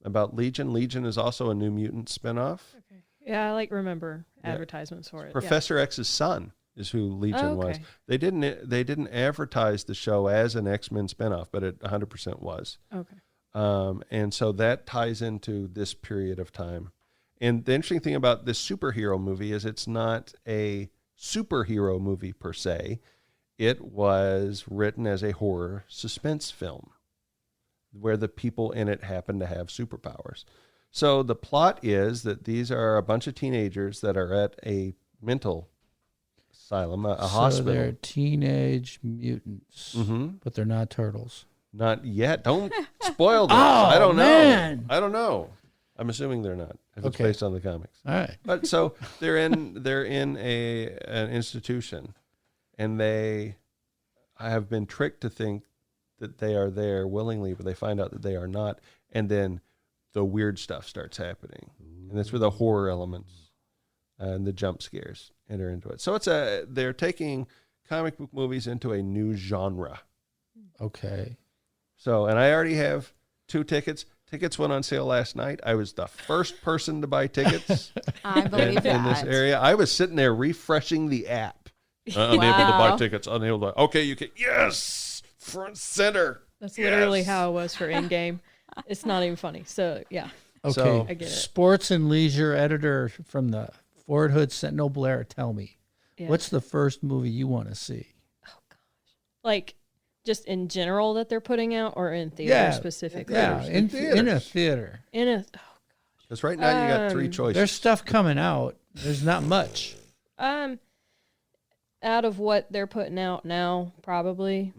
about Legion? Legion is also a New Mutant spinoff. Okay. Yeah, I remember advertisements for it. Professor X's son is who Legion was. They didn't advertise the show as an X-Men spinoff, but it 100% was. Okay. And so that ties into this period of time. And the interesting thing about this superhero movie is it's not a superhero movie per se. It was written as a horror suspense film where the people in it happen to have superpowers. So the plot is that these are a bunch of teenagers that are at a mental asylum, a hospital. They're teenage mutants, but they're not turtles. Not yet. Don't spoil this. Oh, I don't know. man. I don't know. I'm assuming they're not, if it's based on the comics. All right. But so they're in an institution, and I have been tricked to think that they are there willingly, but they find out that they are not, and then the weird stuff starts happening, and that's where the horror elements and the jump scares enter into it. So they're taking comic book movies into a new genre. Okay. So, and I already have 2 tickets. Tickets went on sale last night. I was the first person to buy tickets I believe that. in this area. I was sitting there refreshing the app. Unable to buy tickets. Unable to. Okay, you can. Yes, front center. That's literally how it was for Endgame. It's not even funny. So yeah. Okay. So- I get it. Sports and leisure editor from the Fort Hood Sentinel, Blair, tell me, Yeah. what's the first movie you want to see? Like just in general that they're putting out, or in theater specifically? Yeah, in a theater. In a Because right now you got 3 choices. There's stuff coming out. There's not much. out of what they're putting out now, probably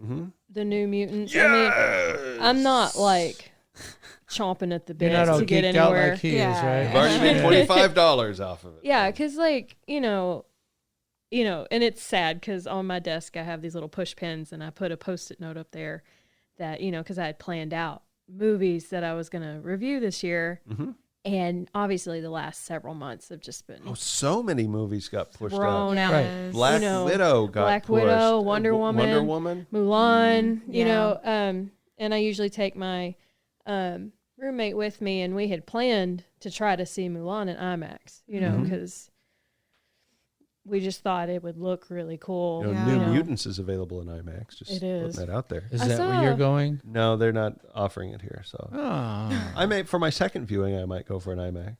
the New Mutants. Yes! I mean, I'm not like chomping at the You're not bit all to get geeked out anywhere. like he is, right? You've already made $25 off of it. Yeah, because like you know, and it's sad because on my desk I have these little push pins, and I put a Post-it note up there that because I had planned out movies that I was going to review this year. And obviously, the last several months have just been so many movies got pushed thrown out. out. Right. Black Widow got Black pushed. Widow, Wonder Woman, Mulan. Yeah. And I usually take my roommate with me, and we had planned to try to see Mulan in IMAX. Because we just thought it would look really cool. New Mutants is available in IMAX. Just It is. putting that out there. Is that where you're going? No, they're not offering it here. So Oh, for my second viewing, I might go for an IMAX.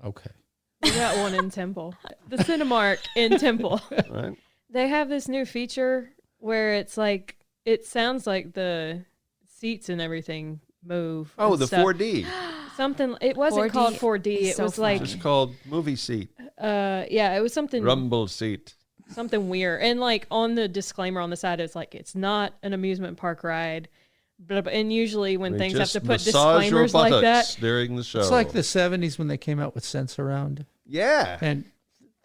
okay. We got one in Temple, the Cinemark in Temple. Right? They have this new feature where it's like it sounds like the seats and everything move. Oh, and the stuff. 4D. Something. It wasn't 4D called 4D. is It so was fun. like It's called movie seat. yeah, it was something Rumble seat. something weird. And like on the disclaimer on the side, it's like it's not an amusement park ride. And usually when They things have just to put massage your disclaimers like that, buttocks during the show. It's like the 70s when they came out with Sense Around. Yeah. And,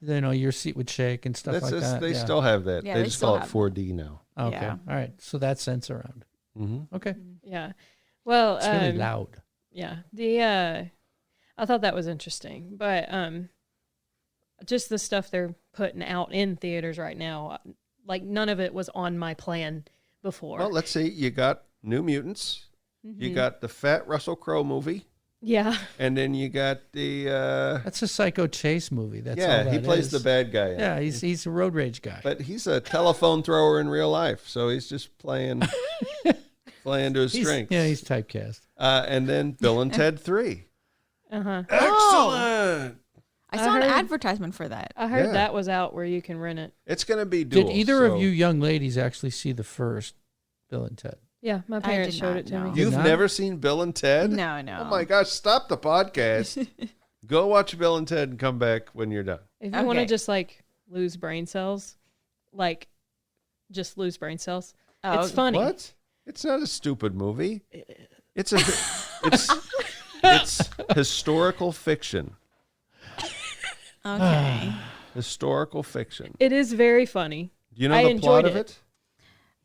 your seat would shake and stuff like that. They yeah. still have that. Yeah, they they just still call it have 4D now. Okay. Yeah. All right. So that's Sense Around. Mm-hmm. Okay. yeah. Well, It's really loud. yeah. I thought that was interesting, but just the stuff they're putting out in theaters right now, like none of it was on my plan before. Well, let's see. You got New Mutants. You got the Fat Russell Crowe movie. Yeah. And then you got the... That's a Psycho Chase movie. That's all that he plays is. the bad guy. In Yeah, it. he's a road rage guy. But he's a telephone thrower in real life, so he's just playing to his strengths. Yeah, he's typecast. And then Bill and Ted 3. Uh-huh. Excellent! I saw an heard- advertisement for that. I heard Yeah. that was out where you can rent it. It's going to be dual. Did either so- of you young ladies actually see the first Bill and Ted? Yeah, my parents did showed not, it to no. me. You- You've not? never seen Bill and Ted? No, no. Oh my gosh, stop the podcast. Go watch Bill and Ted and come back when you're done. If you want to Okay. just like lose brain cells, like just lose brain cells, Oh, it's funny. What? It's not a stupid movie. It's it's historical fiction. Okay. Historical fiction. It is very funny. Do you know I the plot enjoyed of it. it?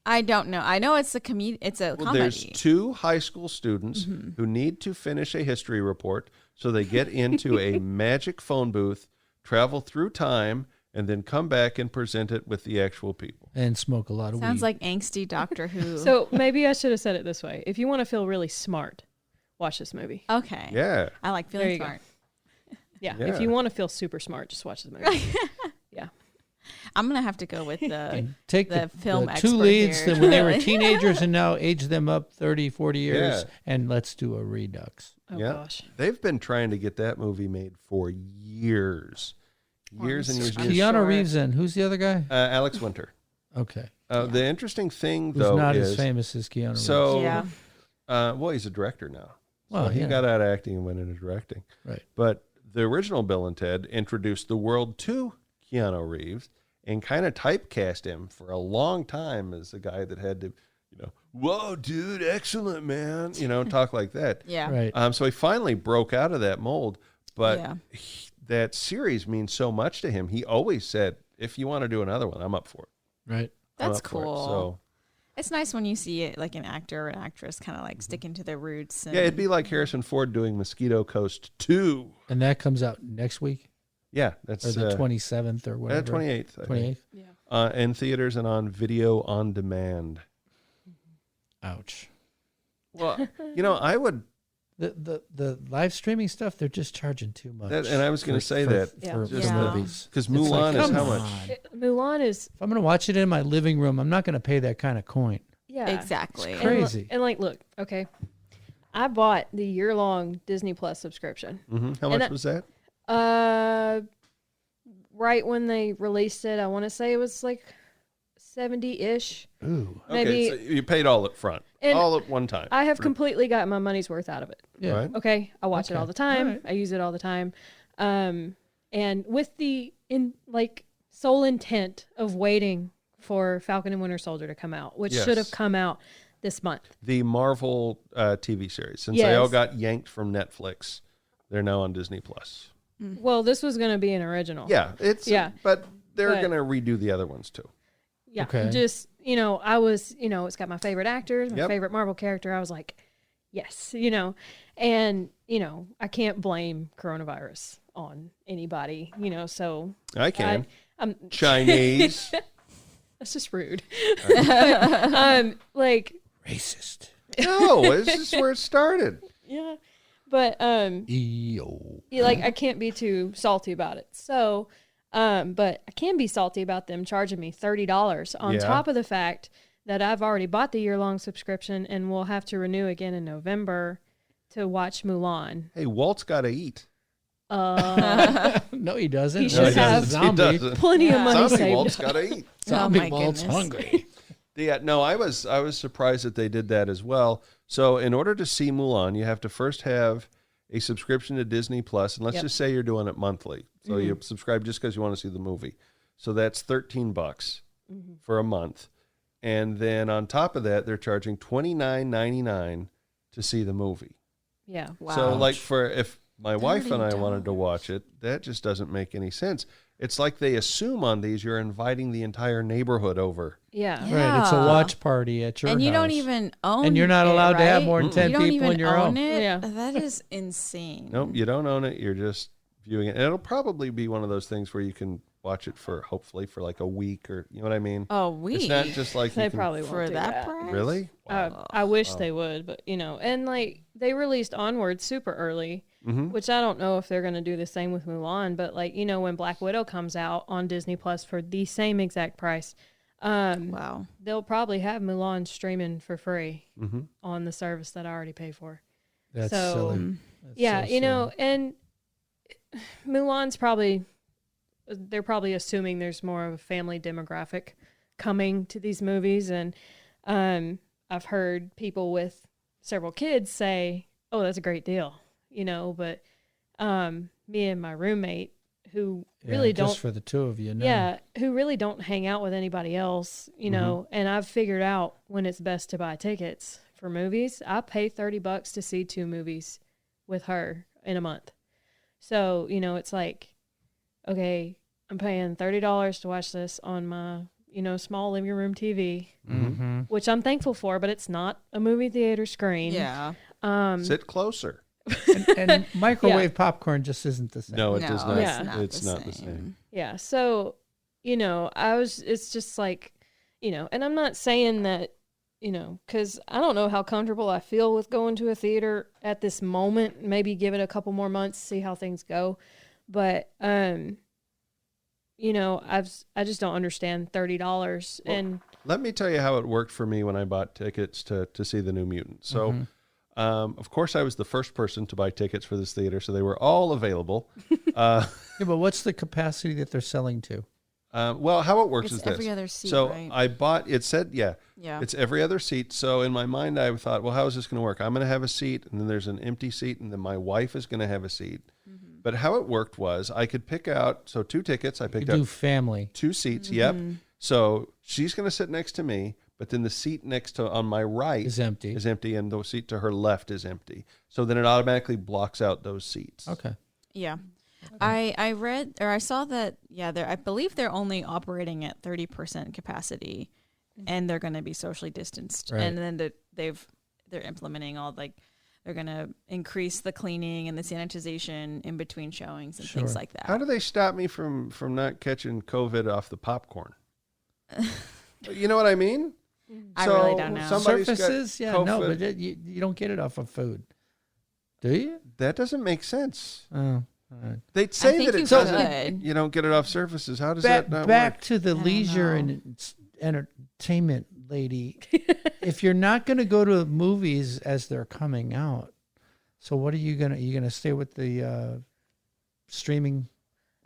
I don't know. I know it's a It's a Well, comedy. there's 2 high school students who need to finish a history report, so they get into a magic phone booth, travel through time, and then come back and present it with the actual people. And smoke a lot of Sounds weed. like angsty Doctor Who. So maybe I should have said it this way. If you want to feel really smart, watch this movie. Okay. Yeah. I like There feeling you go. smart. Yeah. Yeah. If you want to feel super smart, just watch this movie. Yeah. I'm gonna have to go with the Take the film two expert leads here, that when they were really. teenagers and now age them up 30, 40 years, Yeah. and let's do a redux. Oh Yeah. gosh. They've been trying to get that movie made for years. Years and years and years. Keanu sure. Reeves and who's the other guy? Alex Winter. Okay. The interesting thing, Who's though, not is as famous as Keanu Reeves. so. Yeah. Well, he's a director now. Well, So he yeah. got out of acting and went into directing. Right. But the original Bill and Ted introduced the world to Keanu Reeves and kind of typecast him for a long time as the guy that had to, whoa, dude, excellent, man, talk like that. Yeah. Right. So he finally broke out of that mold. But Yeah. that series means so much to him. He always said, if you want to do another one, I'm up for it. Right. I'm That's up for it. cool. So It's nice when you see it like an actor or an actress kind of like sticking to their roots. And yeah, it'd be like Harrison Ford doing Mosquito Coast 2. And that comes out next week, Yeah, that's or the 27th or whatever. 28th. I think. 28th. Yeah. In theaters and on video on demand. Ouch. Well, I would, The live streaming stuff, they're just charging too much. and I was going to say that for Yeah. movies. because It's Mulan like, is come how much? on. Mulan is If I'm going to watch it in my living room, I'm not going to pay that kind of coin. yeah. exactly. It's And lo- crazy. And like, look, okay. I bought the year-long Disney Plus subscription. How And much was that? Right when they released it, I want to say it was like 70-ish. Ooh. Maybe- Okay, so you paid all up front, And all at one time. I have completely got my money's worth out of it. Yeah. Right? Okay, I watch it Okay. all the time. All right. I use it all the time. And with the sole intent of waiting for Falcon and Winter Soldier to come out, which should have Yes. come out this month. The Marvel TV series, since they all Yes. got yanked from Netflix, they're now on Disney Plus. Well, this was going to be an original. Yeah, but they're But- going to redo the other ones too. Yeah. Okay. Just, I was, it's got my favorite actors, my Yep. favorite Marvel character. I was like, yes, and, I can't blame coronavirus on anybody, so I can. I'm Chinese. that's just rude. Racist. No, it's just where it started. Yeah. But, EO. I can't be too salty about it. So, but I can be salty about them charging me $30 on Yeah. top of the fact that I've already bought the year-long subscription and will have to renew again in November to watch Mulan. Hey, Walt's got to eat. No, he doesn't. He should he's a have. He zombie. doesn't. Plenty of money Zombie saved. Walt's got to eat. Zombie my Walt's goodness. hungry. Yeah, no, I was surprised that they did that as well. So in order to see Mulan, you have to first have a subscription to Disney Plus, and let's Yep. just say you're doing it monthly. So you subscribe just because you want to see the movie. So that's $13 for a month, and then on top of that, they're charging $29.99 to see the movie. Yeah. Wow. So like if my wife and I $30. wanted to watch it, that just doesn't make any sense. It's like they assume on these you're inviting the entire neighborhood over. Yeah. Right. It's a Yeah. watch party at your and you house. don't even own And you're not it, allowed to have right? more than 10 you don't people even in your own own. it? Yeah. That is insane. Nope, you don't own it. You're just viewing it. And it'll probably be one of those things where you can watch it for hopefully for like a week or you know what I mean? Oh, we It's not just like They you can, probably won't for do that price? really. I wish they would, but and they released Onward super early, which I don't know if they're going to do the same with Mulan, but when Black Widow comes out on Disney Plus for the same exact price, Wow. they'll probably have Mulan streaming for free on the service that I already pay for. That's So, silly. That's Yeah, so silly. and Mulan's they're probably assuming there's more of a family demographic coming to these movies. And I've heard people with several kids say, oh, that's a great deal, but me and my roommate who really just don't, for the two of you. No. yeah, who really don't hang out with anybody else, and I've figured out when it's best to buy tickets for movies. I pay $30 to see 2 movies with her in a month. So, it's like, okay, I'm paying $30 to watch this on my, small living room TV, which I'm thankful for, but it's not a movie theater screen. Yeah. Sit closer. And microwave popcorn just isn't the same. No, it No, does not. Yeah. It's not the same. Yeah. So, it's just like, and I'm not saying that, because I don't know how comfortable I feel with going to a theater at this moment. Maybe give it a couple more months, see how things go. But, I just don't understand $30. Well, and let me tell you how it worked for me when I bought tickets to see the New Mutants. So, of course, I was the first person to buy tickets for this theater, so they were all available. Yeah, but what's the capacity that they're selling to? Well, how it works It's is this. every other seat, so right? I bought, it said, Yeah. it's every other seat. So in my mind, I thought, well, how is this going to work? I'm going to have a seat, and then there's an empty seat, and then my wife is going to have a seat. But how it worked was I could pick out, so 2 tickets. I picked You do out family. 2 seats. Yep. So she's going to sit next to me, but then the seat next to on my right Is empty. and the seat to her left is empty. So then it automatically blocks out those seats. Okay. Yeah. I read or I saw that I believe they're only operating at 30% capacity, and they're going to be socially distanced. Right. And then they're implementing all they're going to increase the cleaning and the sanitization in between showings and things like that. How do they stop me from not catching COVID off the popcorn? You know what I mean? I really don't know. Somebody's got Surfaces? Yeah, no, COVID. but you don't get it off of food. Do you? That doesn't make sense. Oh, all right. They'd say think that you it doesn't. could. You don't get it off surfaces. How does Back, that not back work? to the don't leisure know. and entertainment lady. If you're not going to go to movies as they're coming out, so what are you gonna stay with the streaming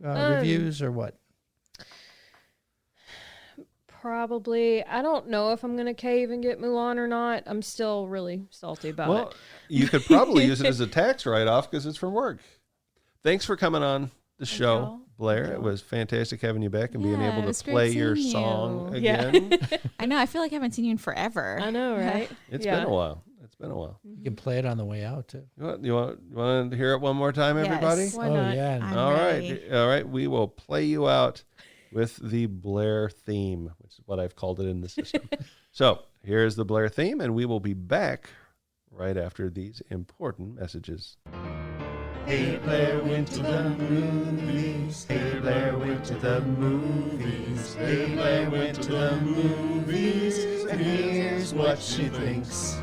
reviews or what? probably, I don't know if I'm going to cave and get Mulan or not. I'm still really salty about Well, it. you could probably use it as a tax write-off because it's from work. Thanks for coming on the show, y'all. Blair. Thank It y'all. was fantastic having you back and being Yeah, able it to was great play your seeing song you. Yeah. again. I know. I feel like I haven't seen you in forever. I know, right? It's Yeah. been a while. It's been a while. You can play it on the way out too. You want to hear it one more time, everybody? Yes. Why Oh not? yeah. I'm All ready. right. All right. We will play you out with the Blair theme, which is what I've called it in the system. So here's the Blair theme, and we will be back right after these important messages. Hey, Blair went to the movies. Hey, Blair went to the movies. Hey, Blair went to the movies. And here's what she thinks.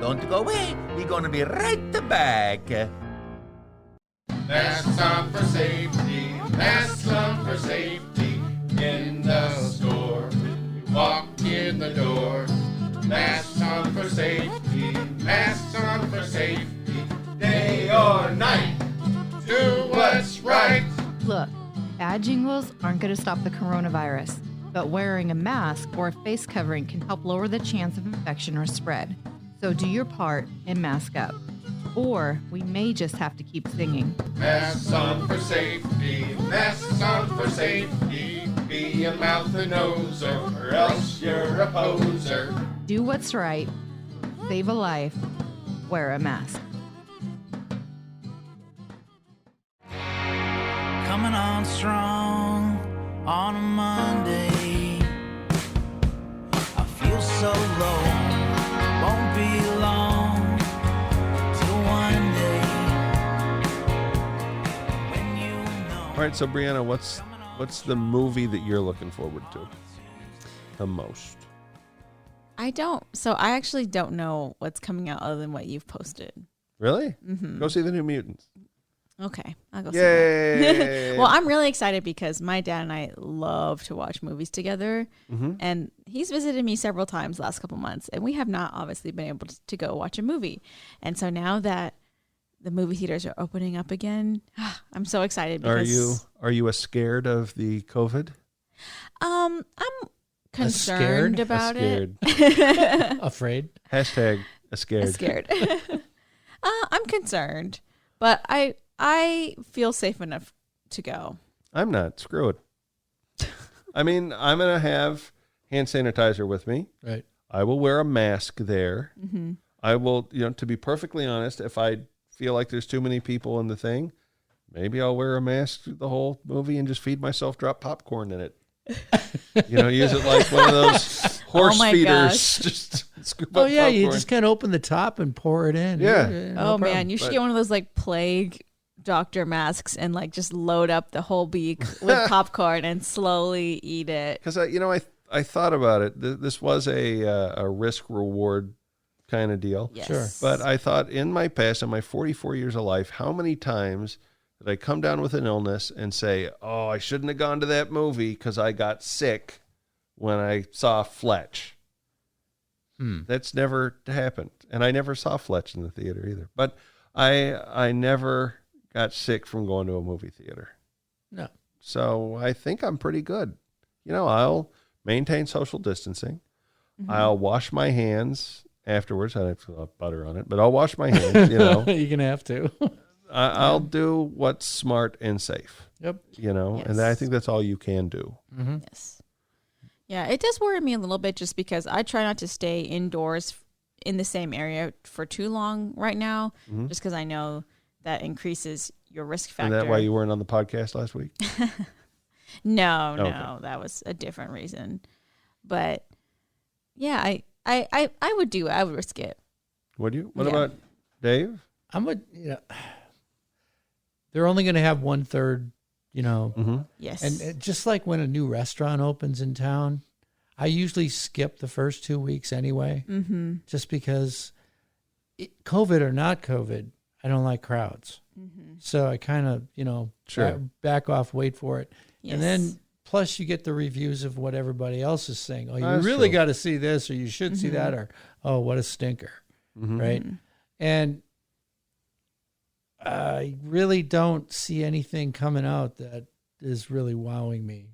Don't go away. We're going to be right back. Masks on for safety, masks on for safety. In the store, walk in the door. Masks on for safety, masks on for safety. Day or night, do what's right. Look, ad jingles aren't going to stop the coronavirus, but wearing a mask or a face covering can help lower the chance of infection or spread. So do your part and mask up. Or we may just have to keep singing. Masks on for safety, masks on for safety. Be a mouth and noser, or else you're a poser. Do what's right, save a life, wear a mask. Coming on strong on a Monday. I feel so low. Won't be long till one day when you know. All right. So Brianna, what's the movie that you're looking forward to the most? I don't. So I actually don't know what's coming out other than what you've posted. Really? Mm-hmm. Go see the New Mutants. Okay, I'll go see Yay! that. Well, I'm really excited because my dad and I love to watch movies together, Mm-hmm. and he's visited me several times the last couple months, and we have not obviously been able to go watch a movie. And so now that the movie theaters are opening up again, I'm so excited. Because, Are you scared of the COVID? I'm concerned scared? about Scared. it. Afraid? Hashtag scared. Scared. I'm concerned, but I feel safe enough to go. I'm not. Screw it. I mean, I'm going to have hand sanitizer with me. Right. I will wear a mask there. Mm-hmm. I will, to be perfectly honest, if I feel like there's too many people in the thing, maybe I'll wear a mask through the whole movie and just feed myself, drop popcorn in it. Use it like one of those horse my feeders. gosh. Just scoop Oh up yeah, you popcorn. just kind of open the top and pour it in. Yeah. No Oh problem. man, you should But- get one of those like plague doctor masks and like just load up the whole beak with popcorn and slowly eat it. Because I thought about it. This was a risk reward kind of deal. Yes. Sure. But I thought in my past, in my 44 years of life, how many times did I come down with an illness and say, "Oh, I shouldn't have gone to that movie because I got sick when I saw Fletch." That's never happened, and I never saw Fletch in the theater either. But I never got sick from going to a movie theater. No. So I think I'm pretty good. I'll maintain social distancing. I'll wash my hands afterwards. I have to put butter on it, but I'll wash my hands. You're gonna have to. I'll do what's smart and safe. Yep. And I think that's all you can do. Yes. Yeah, it does worry me a little bit just because I try not to stay indoors in the same area for too long right now, just because I know that increases your risk factor. And that why you weren't on the podcast last week? No, that was a different reason. But yeah, I would do it. I would risk it. Would you? What about Dave? They're only going to have 1/3, Yes. And just like when a new restaurant opens in town, I usually skip the first 2 weeks anyway, just because COVID or not COVID, I don't like crowds. So I kind of, back off, wait for it. Yes. And then plus you get the reviews of what everybody else is saying. Oh, you That's really true. got to see this, or you should see that, or, oh, what a stinker. Right. And I really don't see anything coming out that is really wowing me,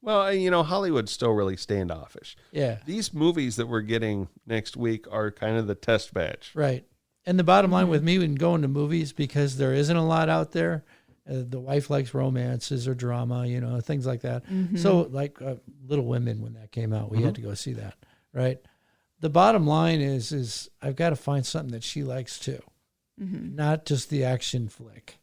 Well, Hollywood's still really standoffish. Yeah. These movies that we're getting next week are kind of the test batch. Right. And the bottom line with me when going to movies, because there isn't a lot out there, the wife likes romances or drama, things like that. So like Little Women, when that came out, we had to go see that, right? The bottom line is I've got to find something that she likes too, not just the action flick,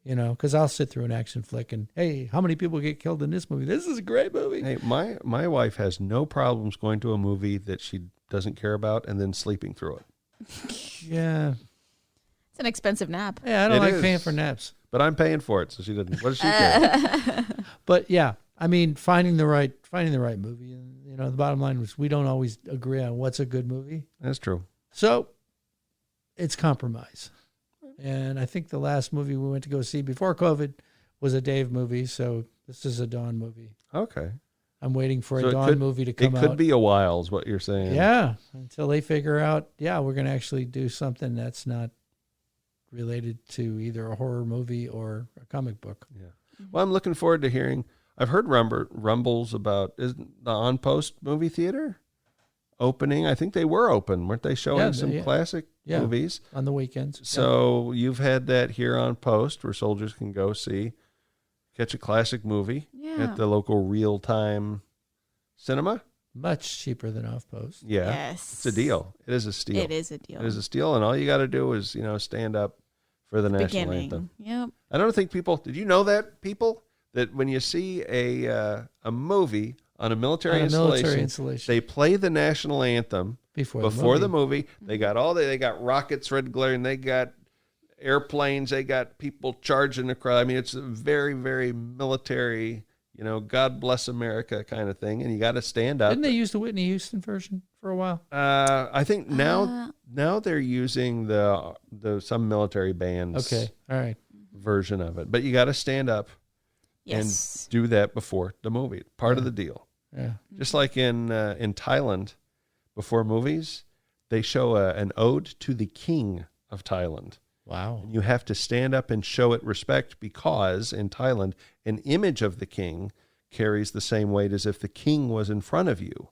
because I'll sit through an action flick and, hey, how many people get killed in this movie? This is a great movie. Hey, my wife has no problems going to a movie that she doesn't care about and then sleeping through it. Yeah. It's an expensive nap. Yeah, I don't It like is. paying for naps. But I'm paying for it, so she doesn't. What does she care? But yeah, I mean, finding the right movie. And, the bottom line was we don't always agree on what's a good movie. That's true. So it's compromise. And I think the last movie we went to go see before COVID was a Dave movie. So this is a Dawn movie. Okay. I'm waiting for So a it Dawn could- movie to come out. It could be a while, is what you're saying. Yeah, until they figure out, we're going to actually do something that's not related to either a horror movie or a comic book. Yeah. Well, I'm looking forward to hearing. I've heard rumbles about isn't the On Post movie theater opening. I think they were open, weren't they? Showing some classic movies on the weekends. So you've had that here on Post, where soldiers can go catch a classic movie at the local real-time cinema. Much cheaper than Off Post. Yeah. Yes. It's a deal. It is a steal. It is a deal. It is a steal, and all you got to do is, stand up for the national anthem. Yep. I don't think people, did you know that, people? That when you see a movie on a military installation, they play the national anthem before the movie. They got they got rockets, red glare, and they got airplanes. They got people charging the crowd. I mean, it's a very, very military, God bless America kind of thing. And you got to stand up. Didn't they use the Whitney Houston version for a while? I think now they're using some military bands. Okay. All right. Version of it, but you got to stand up. Yes. And do that before the movie. Part of the deal. Yeah. Just like in Thailand, before movies, they show an ode to the king of Thailand. Wow. And you have to stand up and show it respect because in Thailand, an image of the king carries the same weight as if the king was in front of you.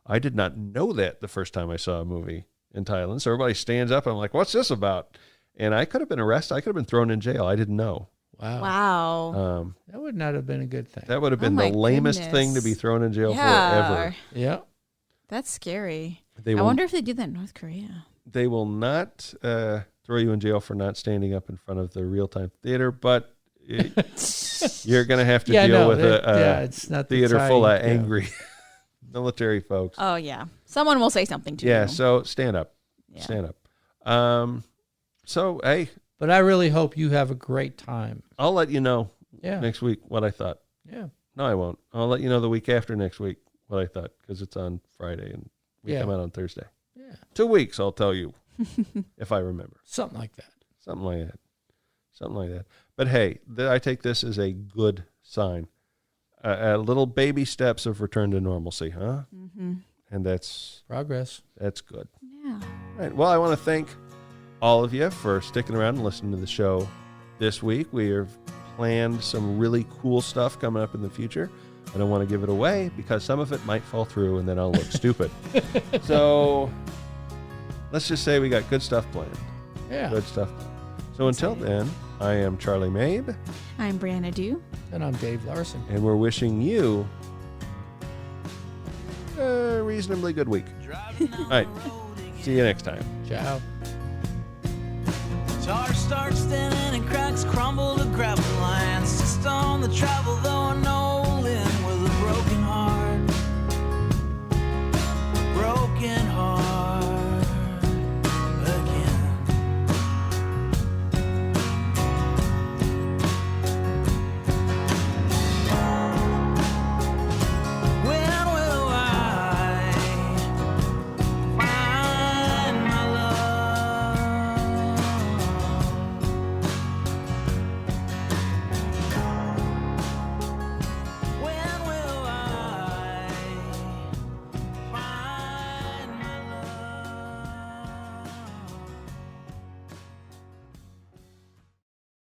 I did not know that the first time I saw a movie in Thailand. So everybody stands up. I'm like, what's this about? And I could have been arrested. I could have been thrown in jail. I didn't know. Wow. That would not have been a good thing. That would have been the lamest thing to be thrown in jail for ever. Yeah. That's scary. I wonder if they do that in North Korea. They will not throw you in jail for not standing up in front of the real-time theater, but you're going to have to deal with it's not the theater full of Thai, angry military folks. Oh, yeah. Someone will say something to you. Yeah, so stand up. Yeah. Stand up. So, hey, But I really hope you have a great time. I'll let you know Yeah. next week what I thought. Yeah. No, I won't. I'll let you know the week after next week what I thought, because it's on Friday and we Yeah. come out on Thursday. Yeah. 2 weeks, I'll tell you if I remember. Something like that. Something like that. Something like that. But hey, I take this as a good sign. Little baby steps of return to normalcy, huh? Mm-hmm. And that's progress. That's good. Yeah. All right. Well, I want to thank all of you for sticking around and listening to the show this week. We have planned some really cool stuff coming up in the future. I don't want to give it away because some of it might fall through and then I'll look stupid. So let's just say we got good stuff planned. Yeah. Good stuff. So until then, I am Charlie Mabe. I'm Brianna Dew. And I'm Dave Larson. And we're wishing you a reasonably good week. All right. See you next time. Ciao. Tar starts thinning and cracks crumble to gravel lines. Just on the travel, though I know